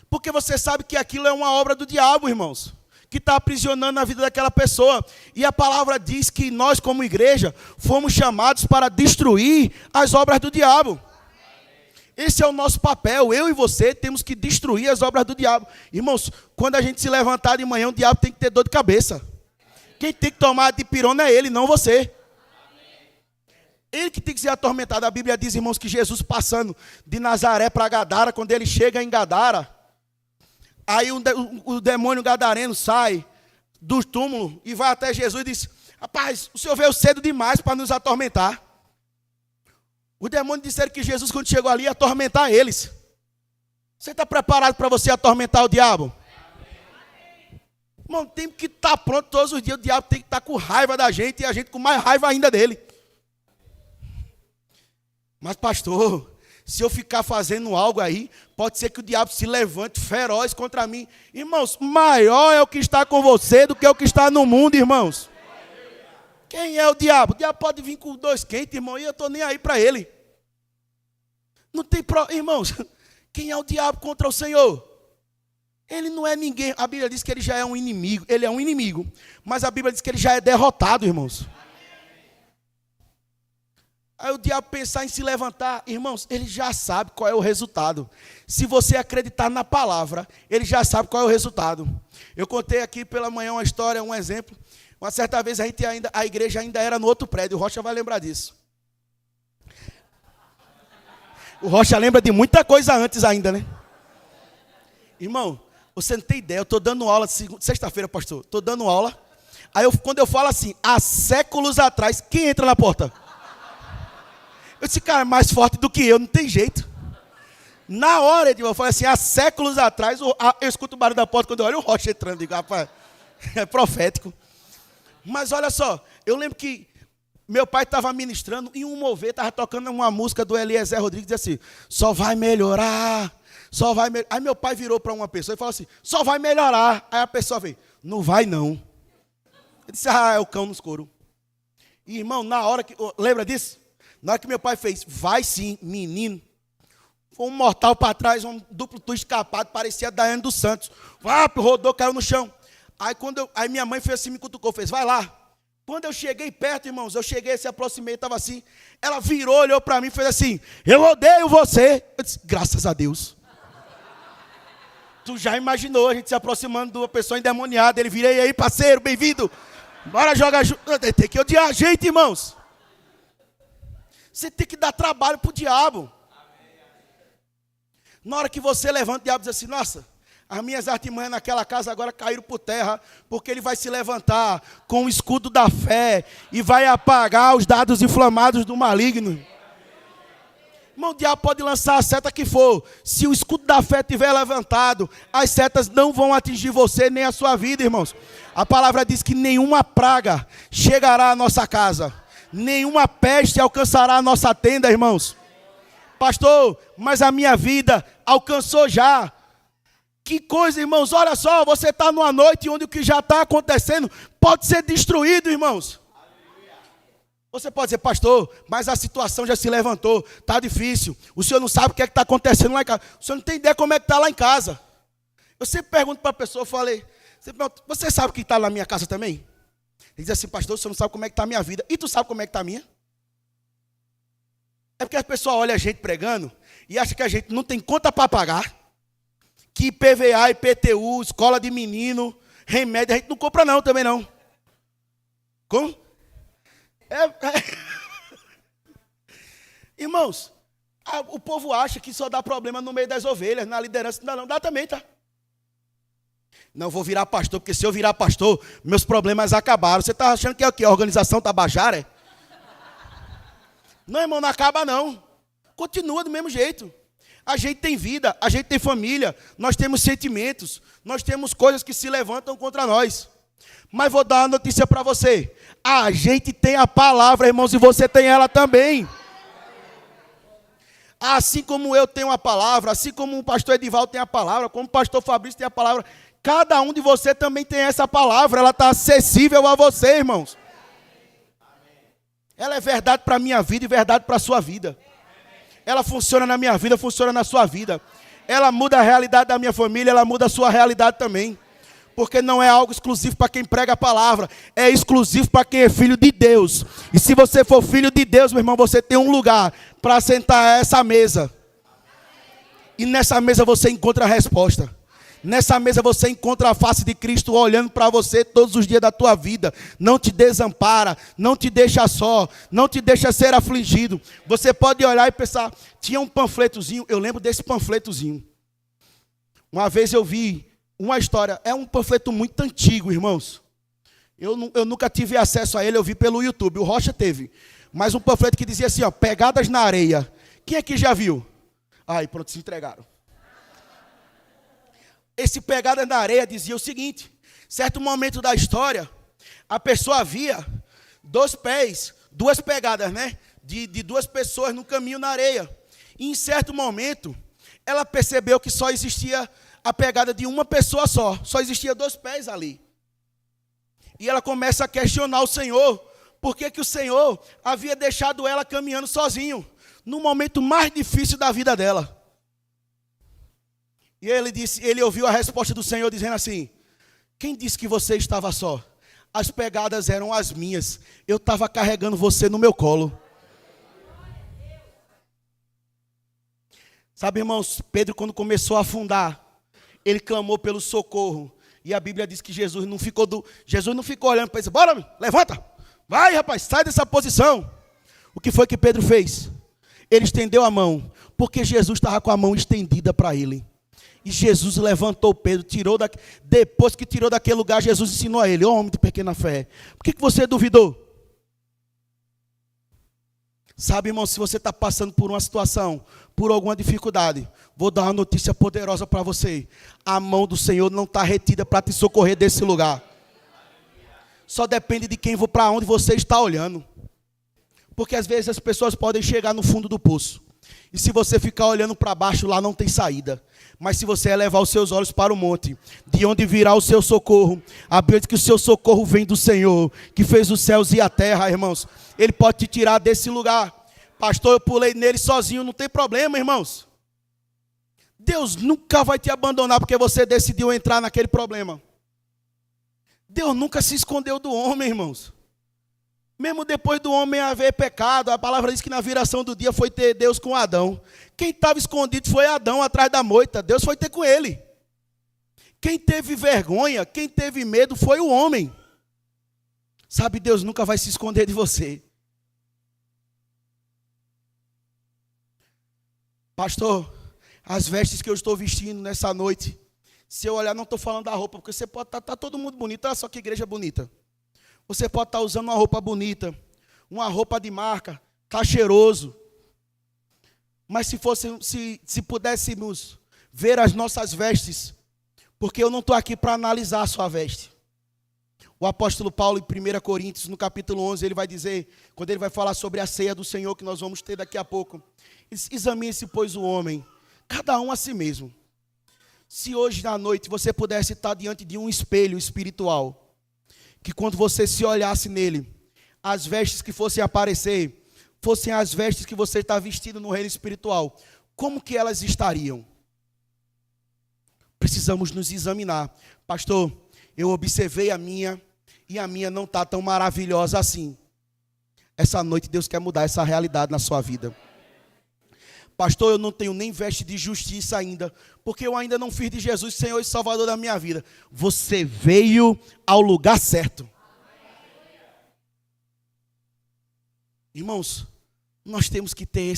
Porque você sabe que aquilo é uma obra do diabo, irmãos, que está aprisionando a vida daquela pessoa. E a palavra diz que nós, como igreja, fomos chamados para destruir as obras do diabo. Esse é o nosso papel. Eu e você temos que destruir as obras do diabo. Irmãos, quando a gente se levantar de manhã, o diabo tem que ter dor de cabeça. Quem tem que tomar de pirona é ele, não você. Ele que tem que ser atormentado. A Bíblia diz, irmãos, que Jesus passando de Nazaré para Gadara, quando ele chega em Gadara, aí o demônio gadareno sai do túmulo e vai até Jesus e diz: rapaz, o senhor veio cedo demais para nos atormentar. Os demônios disseram que Jesus, quando chegou ali, ia atormentar eles. Você está preparado para você atormentar o diabo? Irmão, tem que estar pronto todos os dias. O diabo tem que estar com raiva da gente e a gente com mais raiva ainda dele. Mas pastor, se eu ficar fazendo algo aí, pode ser que o diabo se levante feroz contra mim. Irmãos, maior é o que está com você do que o que está no mundo, irmãos. Quem é o diabo? O diabo pode vir com 2 quentes, irmão, e eu estou nem aí para ele. Não tem irmãos, quem é o diabo contra o Senhor? Ele não é ninguém. A Bíblia diz que ele já é um inimigo. Ele é um inimigo, mas a Bíblia diz que ele já é derrotado, irmãos. Aí o diabo pensar em se levantar, irmãos, ele já sabe qual é o resultado. Se você acreditar na palavra, ele já sabe qual é o resultado. Eu contei aqui pela manhã uma história, um exemplo. Uma certa vez a igreja ainda era no outro prédio, o Rocha vai lembrar disso. O Rocha lembra de muita coisa antes ainda, né? Irmão, você não tem ideia, eu estou dando aula, sexta-feira, pastor, estou dando aula. Aí quando eu falo assim, há séculos atrás, quem entra na porta? Eu disse, cara, é mais forte do que eu, não tem jeito. Na hora, eu falei assim, há séculos atrás, eu escuto o barulho da porta, quando eu olho o Rocha entrando, digo, rapaz, é profético. Mas olha só, eu lembro que meu pai estava ministrando e um mover estava tocando uma música do Eliezer Rodrigues, dizia assim, só vai melhorar, só vai melhorar. Aí meu pai virou para uma pessoa e falou assim, só vai melhorar. Aí a pessoa veio, não vai não. Ele disse, é o cão nos couro. E irmão, na hora que, lembra disso? Na hora que meu pai fez, vai sim, menino. Foi um mortal para trás, um duplo twist escapado, parecia a Daiane dos Santos. Rodou, caiu no chão. Aí minha mãe fez assim, me cutucou, fez, vai lá. Quando eu cheguei perto, irmãos, se aproximei, estava assim. Ela virou, olhou para mim e fez assim, eu odeio você. Eu disse, graças a Deus. Tu já imaginou a gente se aproximando de uma pessoa endemoniada. Ele vira, e aí, parceiro, bem-vindo. Bora jogar junto. Tem que odiar a gente, irmãos. Você tem que dar trabalho para o diabo. Na hora que você levanta, o diabo diz assim, nossa, as minhas artimanhas naquela casa agora caíram por terra, porque ele vai se levantar com o escudo da fé e vai apagar os dados inflamados do maligno. Irmão, o diabo pode lançar a seta que for. Se o escudo da fé estiver levantado, as setas não vão atingir você nem a sua vida, irmãos. A palavra diz que nenhuma praga chegará à nossa casa. Nenhuma peste alcançará a nossa tenda, irmãos. Pastor, mas a minha vida alcançou já. Que coisa, irmãos, olha só, você está numa noite onde o que já está acontecendo pode ser destruído, irmãos. Você pode dizer, pastor, mas a situação já se levantou, está difícil. O senhor não sabe o que é que está acontecendo lá em casa. O senhor não tem ideia como é que está lá em casa. Eu sempre pergunto para a pessoa, você sabe o que está lá na minha casa também? Ele diz assim, pastor, você não sabe como é que está a minha vida. E tu sabe como é que está a minha? É porque as pessoas olham a gente pregando e acham que a gente não tem conta para pagar. Que IPVA, IPTU, escola de menino, remédio, a gente não compra não, também não. Como? Irmãos, o povo acha que só dá problema no meio das ovelhas, na liderança. Não, dá também, tá? Não vou virar pastor, porque se eu virar pastor, meus problemas acabaram. Você está achando que é o quê? A organização Tabajara? É? Não, irmão, não acaba não. Continua do mesmo jeito. A gente tem vida, a gente tem família, nós temos sentimentos, nós temos coisas que se levantam contra nós. Mas vou dar uma notícia para você. A gente tem a palavra, irmãos, e você tem ela também. Assim como eu tenho a palavra, assim como o pastor Edivaldo tem a palavra, como o pastor Fabrício tem a palavra, cada um de você também tem essa palavra, ela está acessível a você, irmãos. Ela é verdade para a minha vida e verdade para a sua vida. Ela funciona na minha vida, funciona na sua vida. Ela muda a realidade da minha família, ela muda a sua realidade também. Porque não é algo exclusivo para quem prega a palavra, é exclusivo para quem é filho de Deus. E se você for filho de Deus, meu irmão, você tem um lugar para sentar a essa mesa. E nessa mesa você encontra a resposta. Nessa mesa você encontra a face de Cristo olhando para você todos os dias da tua vida. Não te desampara, não te deixa só, não te deixa ser afligido. Você pode olhar e pensar, tinha um panfletozinho, eu lembro desse panfletozinho. Uma vez eu vi uma história, é um panfleto muito antigo, irmãos. Eu nunca tive acesso a ele, eu vi pelo YouTube, o Rocha teve. Mas um panfleto que dizia assim, ó, pegadas na areia. Quem aqui já viu? Aí pronto, se entregaram. Esse pegadas na areia dizia o seguinte, certo momento da história, a pessoa via 2 pés, 2 pegadas, né? De 2 pessoas no caminho na areia. E em certo momento, ela percebeu que só existia a pegada de uma pessoa só existia 2 pés ali. E ela começa a questionar o Senhor, por que o Senhor havia deixado ela caminhando sozinho, no momento mais difícil da vida dela. E ele ouviu a resposta do Senhor dizendo assim, quem disse que você estava só? As pegadas eram as minhas, eu estava carregando você no meu colo. Sabe, irmãos, Pedro quando começou a afundar, ele clamou pelo socorro. E a Bíblia diz que Jesus não ficou olhando para ele, bora, levanta, vai rapaz, sai dessa posição. O que foi que Pedro fez? Ele estendeu a mão, porque Jesus estava com a mão estendida para ele. E Jesus levantou Pedro, depois que tirou daquele lugar, Jesus ensinou a ele, homem de pequena fé, por que você duvidou? Sabe, irmão, se você está passando por uma situação, por alguma dificuldade, vou dar uma notícia poderosa para você. A mão do Senhor não está retida para te socorrer desse lugar. Só depende de para onde você está olhando. Porque às vezes as pessoas podem chegar no fundo do poço. E se você ficar olhando para baixo, lá não tem saída. Mas se você elevar os seus olhos para o monte, de onde virá o seu socorro, a Bíblia diz que o seu socorro vem do Senhor, que fez os céus e a terra, irmãos. Ele pode te tirar desse lugar. Pastor, eu pulei nele sozinho, não tem problema, irmãos. Deus nunca vai te abandonar porque você decidiu entrar naquele problema. Deus nunca se escondeu do homem, irmãos. Mesmo depois do homem haver pecado, a palavra diz que na viração do dia foi ter Deus com Adão. Quem estava escondido foi Adão atrás da moita, Deus foi ter com ele. Quem teve vergonha, quem teve medo foi o homem. Sabe, Deus nunca vai se esconder de você. Pastor, as vestes que eu estou vestindo nessa noite, se eu olhar, não estou falando da roupa, porque você pode estar todo mundo bonito, olha só que igreja bonita. Você pode estar usando uma roupa bonita, uma roupa de marca, está cheiroso. Mas se pudéssemos ver as nossas vestes, porque eu não estou aqui para analisar a sua veste. O apóstolo Paulo, em 1 Coríntios, no capítulo 11, ele vai dizer, quando ele vai falar sobre a ceia do Senhor, que nós vamos ter daqui a pouco, examine-se, pois, o homem, cada um a si mesmo. Se hoje à noite você pudesse estar diante de um espelho espiritual, que quando você se olhasse nele, as vestes que fossem aparecer, fossem as vestes que você está vestido no reino espiritual, como que elas estariam? Precisamos nos examinar. Pastor, eu observei a minha, e a minha não está tão maravilhosa assim. Essa noite Deus quer mudar essa realidade na sua vida. Pastor, eu não tenho nem veste de justiça ainda, porque eu ainda não fiz de Jesus Senhor e Salvador da minha vida. Você veio ao lugar certo. Irmãos, nós temos que ter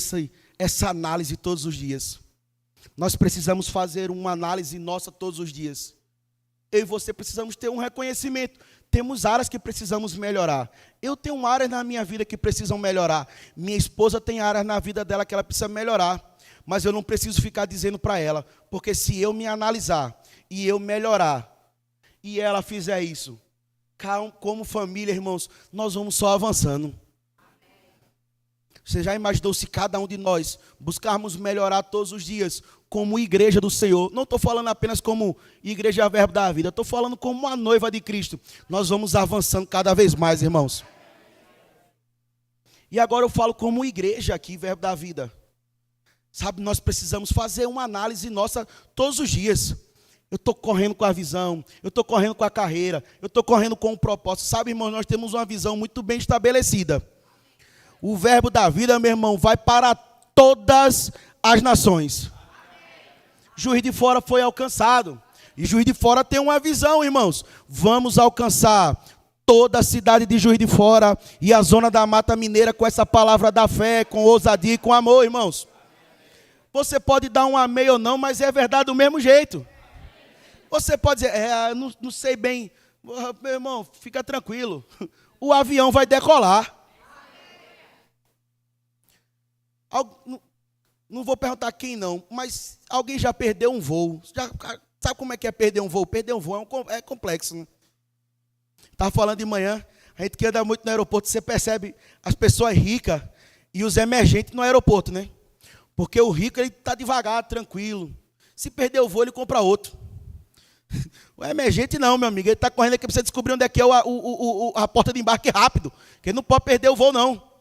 essa análise todos os dias. Nós precisamos fazer uma análise nossa todos os dias. Eu e você precisamos ter um reconhecimento. Temos áreas que precisamos melhorar. Eu tenho áreas na minha vida que precisam melhorar. Minha esposa tem áreas na vida dela que ela precisa melhorar. Mas eu não preciso ficar dizendo para ela. Porque se eu me analisar e eu melhorar, e ela fizer isso, como família, irmãos, nós vamos só avançando. Você já imaginou se cada um de nós buscarmos melhorar todos os dias como igreja do Senhor? Não estou falando apenas como igreja Verbo da Vida, estou falando como a noiva de Cristo. Nós vamos avançando cada vez mais, irmãos. E agora eu falo como igreja aqui, Verbo da Vida. Sabe, nós precisamos fazer uma análise nossa todos os dias. Eu estou correndo com a visão, eu estou correndo com a carreira, eu estou correndo com o propósito. Sabe, irmão, nós temos uma visão muito bem estabelecida. O Verbo da Vida, meu irmão, vai para todas as nações. Juiz de Fora foi alcançado. E Juiz de Fora tem uma visão, irmãos. Vamos alcançar toda a cidade de Juiz de Fora e a zona da Mata Mineira com essa palavra da fé, com ousadia e com amor, irmãos. Você pode dar um amém ou não, mas é verdade do mesmo jeito. Você pode dizer, não sei bem. Meu irmão, fica tranquilo. O avião vai decolar. Não vou perguntar quem não, mas alguém já perdeu um voo. Sabe como é que é perder um voo? Perder um voo é complexo, né? Estava falando de manhã, a gente que anda muito no aeroporto, você percebe as pessoas ricas e os emergentes no aeroporto, né? Porque o rico, ele está devagar, tranquilo. Se perder o voo, ele compra outro. O emergente não, meu amigo. Ele está correndo aqui para você descobrir onde é que é a porta de embarque rápido. Que ele não pode perder o voo, não.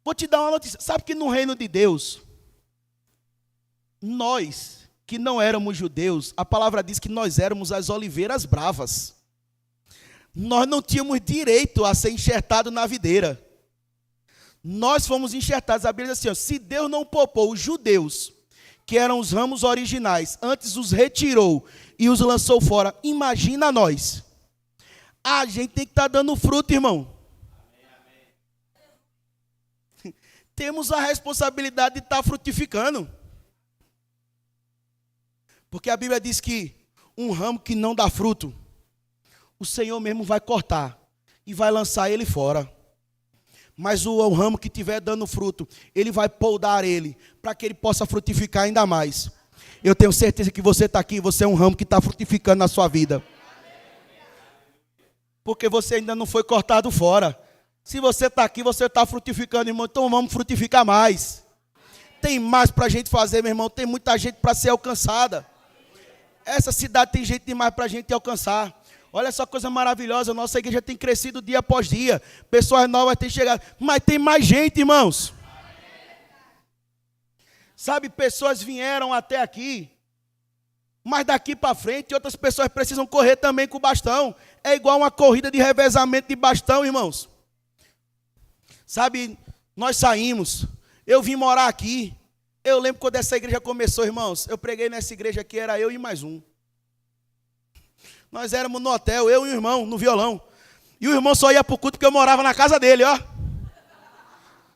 Vou te dar uma notícia. Sabe que no reino de Deus, nós que não éramos judeus, a palavra diz que nós éramos as oliveiras bravas. Nós não tínhamos direito a ser enxertados na videira. Nós fomos enxertados. A Bíblia diz assim, ó, se Deus não poupou os judeus, que eram os ramos originais, antes os retirou e os lançou fora, imagina nós. A gente tem que estar dando fruto, irmão. Temos a responsabilidade de estar frutificando. Porque a Bíblia diz que um ramo que não dá fruto, o Senhor mesmo vai cortar e vai lançar ele fora. Mas o ramo que estiver dando fruto, ele vai poldar ele, para que ele possa frutificar ainda mais. Eu tenho certeza que você está aqui, você é um ramo que está frutificando na sua vida. Porque você ainda não foi cortado fora. Se você está aqui, você está frutificando, irmão, então vamos frutificar mais. Tem mais para a gente fazer, meu irmão, tem muita gente para ser alcançada. Essa cidade tem gente demais para a gente alcançar. Olha só coisa maravilhosa, a nossa igreja tem crescido dia após dia. Pessoas novas têm chegado, mas tem mais gente, irmãos. Sabe, pessoas vieram até aqui, mas daqui para frente outras pessoas precisam correr também com o bastão. É igual uma corrida de revezamento de bastão, irmãos. Sabe, nós saímos, eu vim morar aqui. Eu lembro quando essa igreja começou, irmãos, eu preguei nessa igreja aqui, era eu e mais um. Nós éramos no hotel, eu e o irmão, no violão. E o irmão só ia para o culto porque eu morava na casa dele, ó.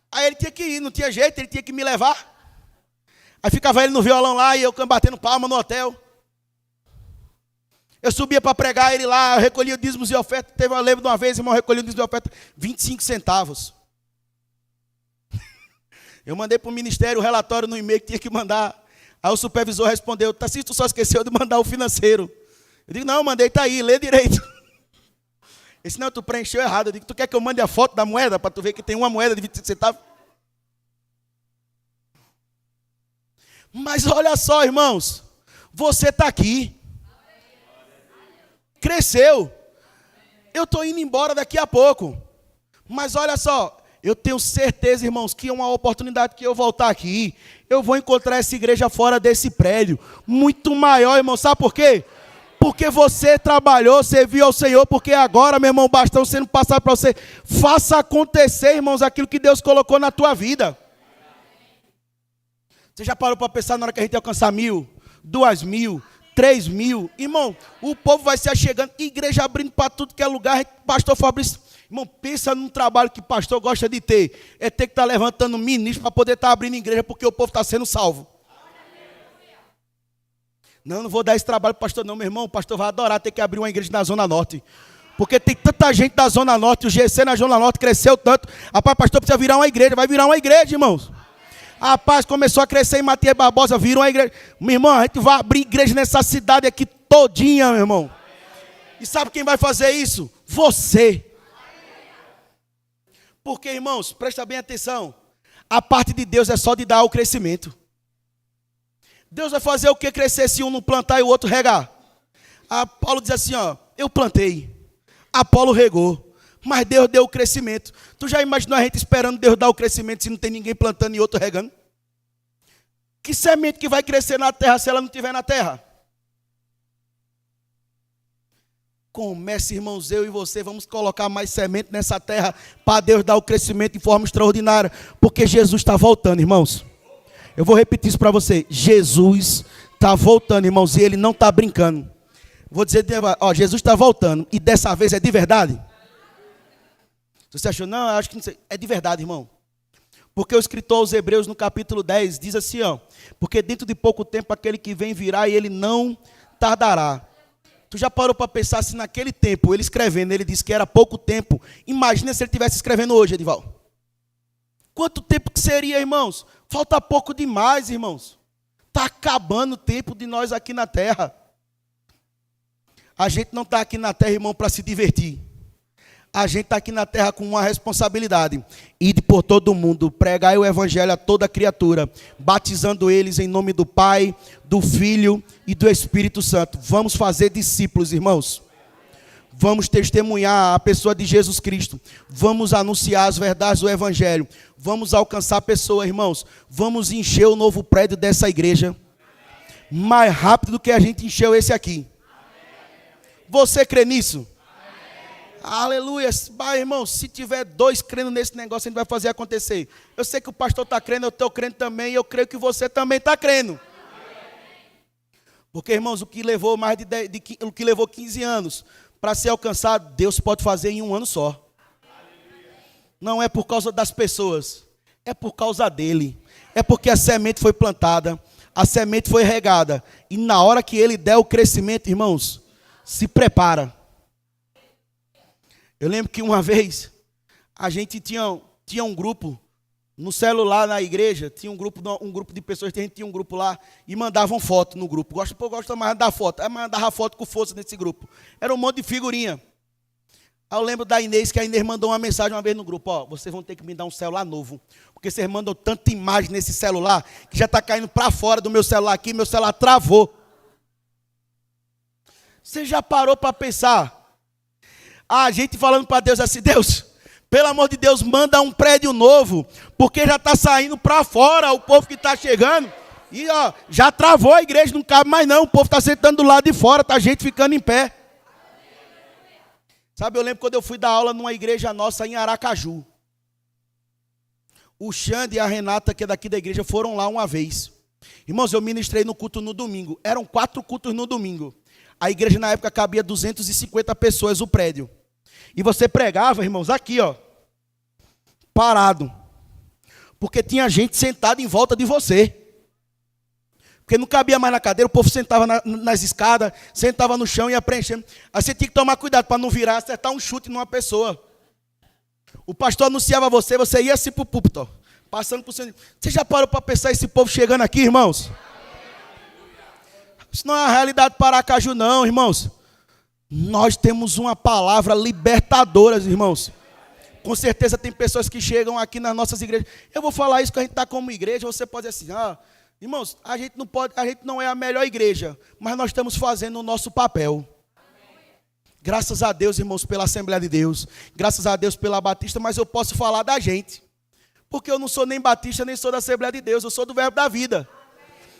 Aí ele tinha que ir, não tinha jeito, ele tinha que me levar. Aí ficava ele no violão lá e eu batendo palma no hotel. Eu subia para pregar ele lá, eu recolhia dízimos e ofertas. Teve uma lembro de uma vez, irmão, eu recolhi o dízimo e oferta, 25 centavos. Eu mandei para o ministério o relatório no e-mail que tinha que mandar. Aí o supervisor respondeu, Tarcísio, tu só esqueceu de mandar o financeiro. Eu digo, não, eu mandei, tá aí, lê direito. Ele disse, não, tu preencheu errado. Eu digo, tu quer que eu mande a foto da moeda para tu ver que tem uma moeda de 25 centavos? Mas olha só, irmãos, você está aqui. Cresceu. Eu estou indo embora daqui a pouco. Mas olha só, eu tenho certeza, irmãos, que é uma oportunidade que eu voltar aqui, eu vou encontrar essa igreja fora desse prédio. Muito maior, irmão. Sabe por quê? Porque você trabalhou, serviu ao Senhor, porque agora, meu irmão, o bastão sendo passado para você. Faça acontecer, irmãos, aquilo que Deus colocou na tua vida. Você já parou para pensar na hora que a gente alcançar 1.000, 2.000, 3.000? Irmão, o povo vai se achegando, igreja abrindo para tudo que é lugar. Pastor Fabrício, irmão, pensa num trabalho que pastor gosta de ter. É ter que estar levantando ministro para poder estar abrindo igreja, porque o povo está sendo salvo. Não vou dar esse trabalho para o pastor não, meu irmão. O pastor vai adorar ter que abrir uma igreja na Zona Norte. Porque tem tanta gente da Zona Norte, o GC na Zona Norte cresceu tanto. Rapaz, pastor precisa virar uma igreja, vai virar uma igreja, irmãos. Rapaz, começou a crescer em Matias Barbosa, virou uma igreja. Meu irmão, a gente vai abrir igreja nessa cidade aqui todinha, meu irmão. E sabe quem vai fazer isso? Você. Porque, irmãos, presta bem atenção. A parte de Deus é só de dar o crescimento. Deus vai fazer o que crescer se um não plantar e o outro regar? Paulo diz assim, ó, eu plantei, Apolo regou, mas Deus deu o crescimento. Tu já imaginou a gente esperando Deus dar o crescimento se não tem ninguém plantando e outro regando? Que semente que vai crescer na terra se ela não estiver na terra? Comece, irmãos, eu e você, vamos colocar mais semente nessa terra para Deus dar o crescimento de forma extraordinária, porque Jesus está voltando, irmãos. Eu vou repetir isso para você. Jesus está voltando, irmãos, e ele não está brincando. Vou dizer, ó, Jesus está voltando, e dessa vez é de verdade. Você achou, não, eu acho que não sei. É de verdade, irmão. Porque o escritor aos Hebreus, no capítulo 10, diz assim, ó, porque dentro de pouco tempo aquele que vem virá e ele não tardará. Tu já parou para pensar se naquele tempo, ele escrevendo, ele disse que era pouco tempo. Imagina se ele estivesse escrevendo hoje, Edival. Quanto tempo que seria, irmãos? Falta pouco demais, irmãos. Está acabando o tempo de nós aqui na terra. A gente não está aqui na terra, irmão, para se divertir. A gente está aqui na terra com uma responsabilidade. Ide por todo mundo, pregai o evangelho a toda criatura, batizando eles em nome do Pai, do Filho e do Espírito Santo. Vamos fazer discípulos, irmãos. Vamos testemunhar a pessoa de Jesus Cristo. Vamos anunciar as verdades do evangelho. Vamos alcançar pessoas, irmãos. Vamos encher o novo prédio dessa igreja mais rápido do que a gente encheu esse aqui. Você crê nisso? Aleluia. Bah, irmão, se tiver 2 crendo nesse negócio, a gente vai fazer acontecer. Eu sei que o pastor está crendo, eu estou crendo também, e eu creio que você também está crendo. Porque, irmãos, o que levou o que levou 15 anos para ser alcançado, Deus pode fazer em um ano só. Não é por causa das pessoas, é por causa dele. É porque a semente foi plantada, a semente foi regada, e na hora que ele der o crescimento, irmãos, se prepara. Eu lembro que uma vez a gente tinha um grupo no celular na igreja, tinha um grupo de pessoas, a gente tinha um grupo lá e mandavam foto no grupo. Gosto mais de dar foto. Aí mandava foto com força nesse grupo. Era um monte de figurinha. Aí eu lembro da Inês, que a Inês mandou uma mensagem uma vez no grupo, ó, vocês vão ter que me dar um celular novo, porque vocês mandam tanta imagem nesse celular que já está caindo para fora do meu celular aqui, meu celular travou. Você já parou para pensar? A gente falando para Deus assim, Deus, pelo amor de Deus, manda um prédio novo, porque já está saindo para fora o povo que está chegando, e ó, já travou a igreja, não cabe mais não, o povo está sentando do lado de fora, tá gente ficando em pé. Sabe, eu lembro quando eu fui dar aula numa igreja nossa em Aracaju. O Xande e a Renata, que é daqui da igreja, foram lá uma vez. Irmãos, eu ministrei no culto no domingo, eram 4 cultos no domingo. A igreja na época cabia 250 pessoas, o prédio. E você pregava, irmãos, aqui, ó, parado. Porque tinha gente sentada em volta de você. Porque não cabia mais na cadeira, o povo sentava nas escadas, sentava no chão e ia preenchendo. Aí você tinha que tomar cuidado para não virar, acertar um chute numa pessoa. O pastor anunciava você ia assim para o púlpito, ó, passando por cima. Você já parou para pensar esse povo chegando aqui, irmãos? Isso não é a realidade para Aracaju, não, irmãos. Nós temos uma palavra libertadora, irmãos. Com certeza tem pessoas que chegam aqui nas nossas igrejas. Eu vou falar isso que a gente está como igreja. Você pode dizer assim, irmãos, a gente não é a melhor igreja, mas nós estamos fazendo o nosso papel. Graças a Deus, irmãos, pela Assembleia de Deus. Graças a Deus pela Batista, mas eu posso falar da gente. Porque eu não sou nem Batista, nem sou da Assembleia de Deus. Eu sou do Verbo da Vida.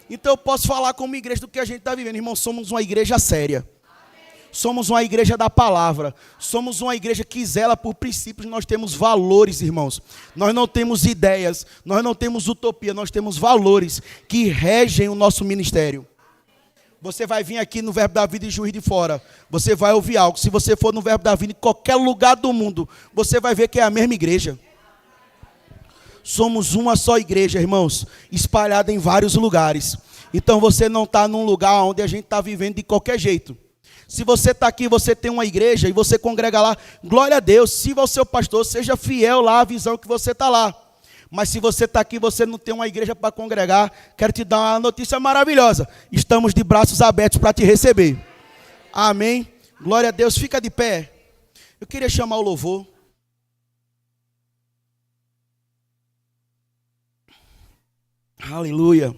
Então eu posso falar como igreja do que a gente está vivendo. Irmãos, somos uma igreja séria. Somos uma igreja da palavra. Somos uma igreja que zela por princípios. Nós temos valores, irmãos. Nós não temos ideias. Nós não temos utopia. Nós temos valores que regem o nosso ministério. Você vai vir aqui no Verbo da Vida em Juiz de Fora. Você vai ouvir algo. Se você for no Verbo da Vida em qualquer lugar do mundo, você vai ver que é a mesma igreja. Somos uma só igreja, irmãos, espalhada em vários lugares. Então você não está num lugar onde a gente está vivendo de qualquer jeito. Se você está aqui, você tem uma igreja e você congrega lá, glória a Deus, sirva ao seu pastor, seja fiel lá à visão que você está lá. Mas se você está aqui e você não tem uma igreja para congregar, quero te dar uma notícia maravilhosa. Estamos de braços abertos para te receber. Amém? Glória a Deus, fica de pé. Eu queria chamar o louvor. Aleluia.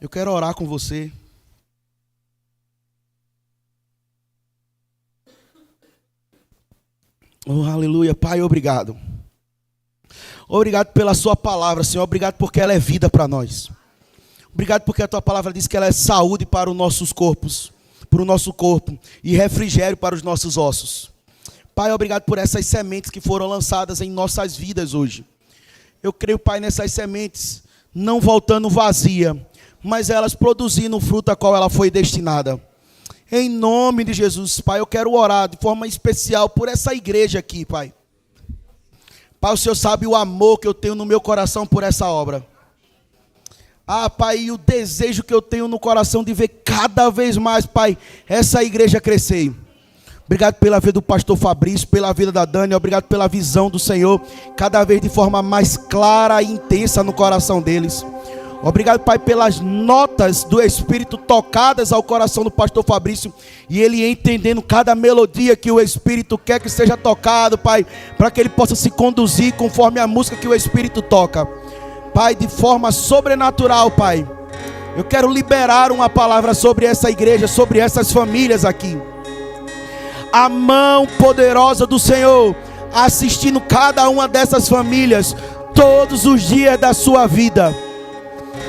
Eu quero orar com você. Oh, aleluia. Pai, obrigado. Obrigado pela sua palavra, Senhor. Obrigado porque ela é vida para nós. Obrigado porque a tua palavra diz que ela é saúde para os nossos corpos, para o nosso corpo, e refrigério para os nossos ossos. Pai, obrigado por essas sementes que foram lançadas em nossas vidas hoje. Eu creio, Pai, nessas sementes não voltando vazia, mas elas produzindo o fruto a qual ela foi destinada. Em nome de Jesus, Pai, eu quero orar de forma especial por essa igreja aqui, Pai. Pai, o Senhor sabe o amor que eu tenho no meu coração por essa obra. Pai, e o desejo que eu tenho no coração de ver cada vez mais, Pai, essa igreja crescer. Obrigado pela vida do pastor Fabrício, pela vida da Dani, obrigado pela visão do Senhor, cada vez de forma mais clara e intensa no coração deles. Obrigado, Pai, pelas notas do Espírito tocadas ao coração do pastor Fabrício, e ele entendendo cada melodia que o Espírito quer que seja tocado, Pai, para que ele possa se conduzir conforme a música que o Espírito toca. Pai, de forma sobrenatural, Pai, eu quero liberar uma palavra sobre essa igreja, sobre essas famílias aqui. A mão poderosa do Senhor assistindo cada uma dessas famílias todos os dias da sua vida.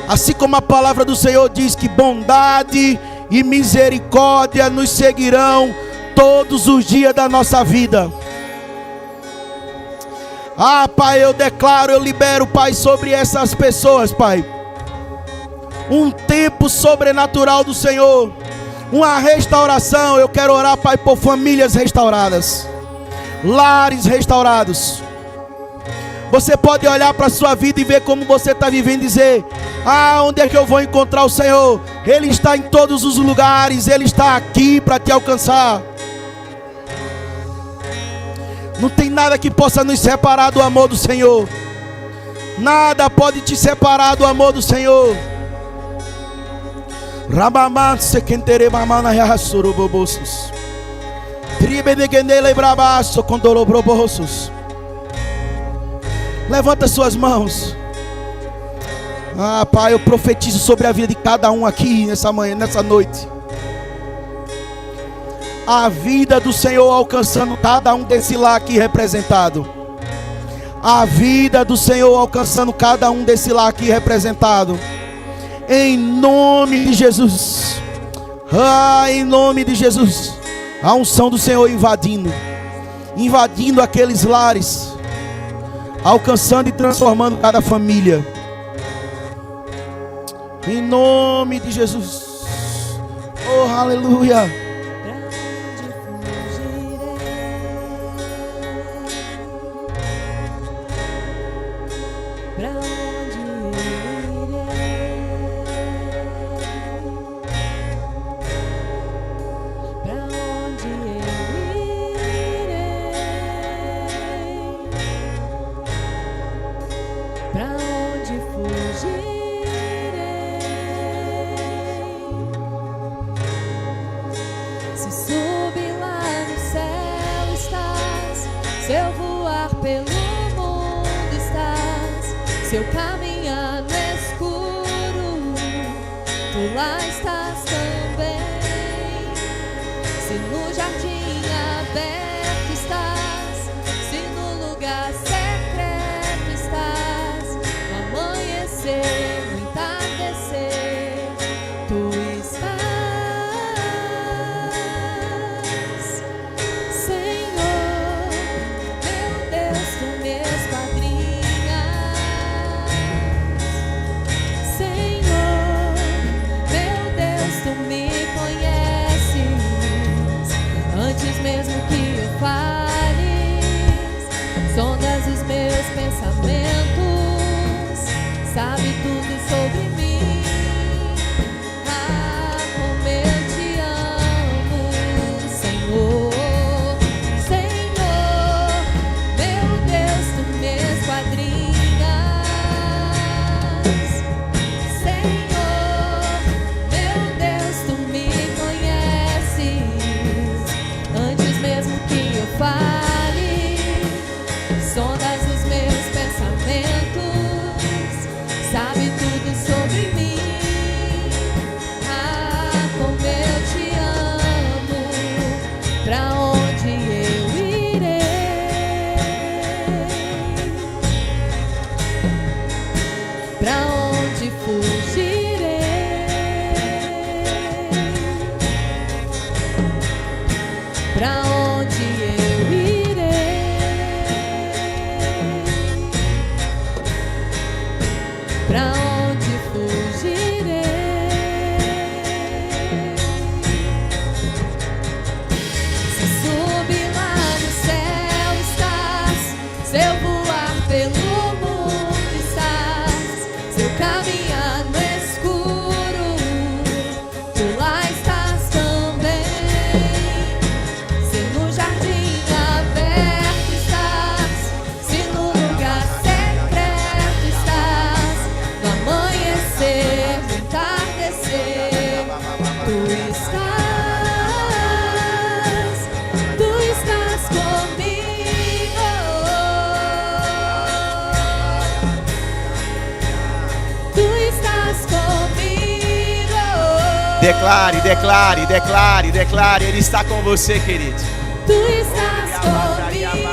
Assim como a palavra do Senhor diz que bondade e misericórdia nos seguirão todos os dias da nossa vida. Pai, eu declaro, eu libero, Pai, sobre essas pessoas, Pai, um tempo sobrenatural do Senhor, uma restauração. Eu quero orar, Pai, por famílias restauradas, lares restaurados. Você pode olhar para a sua vida e ver como você está vivendo e dizer: onde é que eu vou encontrar o Senhor? Ele está em todos os lugares, Ele está aqui para te alcançar. Não tem nada que possa nos separar do amor do Senhor. Nada pode te separar do amor do Senhor. Levanta suas mãos. Pai, eu profetizo sobre a vida de cada um aqui nessa manhã, nessa noite. A vida do Senhor alcançando cada um desse lar aqui representado. A vida do Senhor alcançando cada um desse lar aqui representado. Em nome de Jesus. Em nome de Jesus. A unção do Senhor invadindo aqueles lares, alcançando e transformando cada família. Em nome de Jesus. Oh, aleluia.
Se eu voar pelo mundo estás, se eu caminhar no escuro, tu lá estás também. Se no jardim aberto estás, se no lugar secreto estás, no amanhecer, no entardecer, tu estás. Mesmo que eu fales, sondas os meus pensamentos, sabe tudo sobre mim. Como eu te amo, Senhor. Senhor, meu Deus, tu me esquadrinhas. Senhor, meu Deus, tu me conheces. Mesmo que eu fale, sondas os meus pensamentos, sabe tudo sobre mim. Como eu te amo, pra onde eu irei? Pra onde fugirei? Pra onde eu irei?
Declare, declare, declare, declare. Ele está com você, querido.
Tu estás comigo.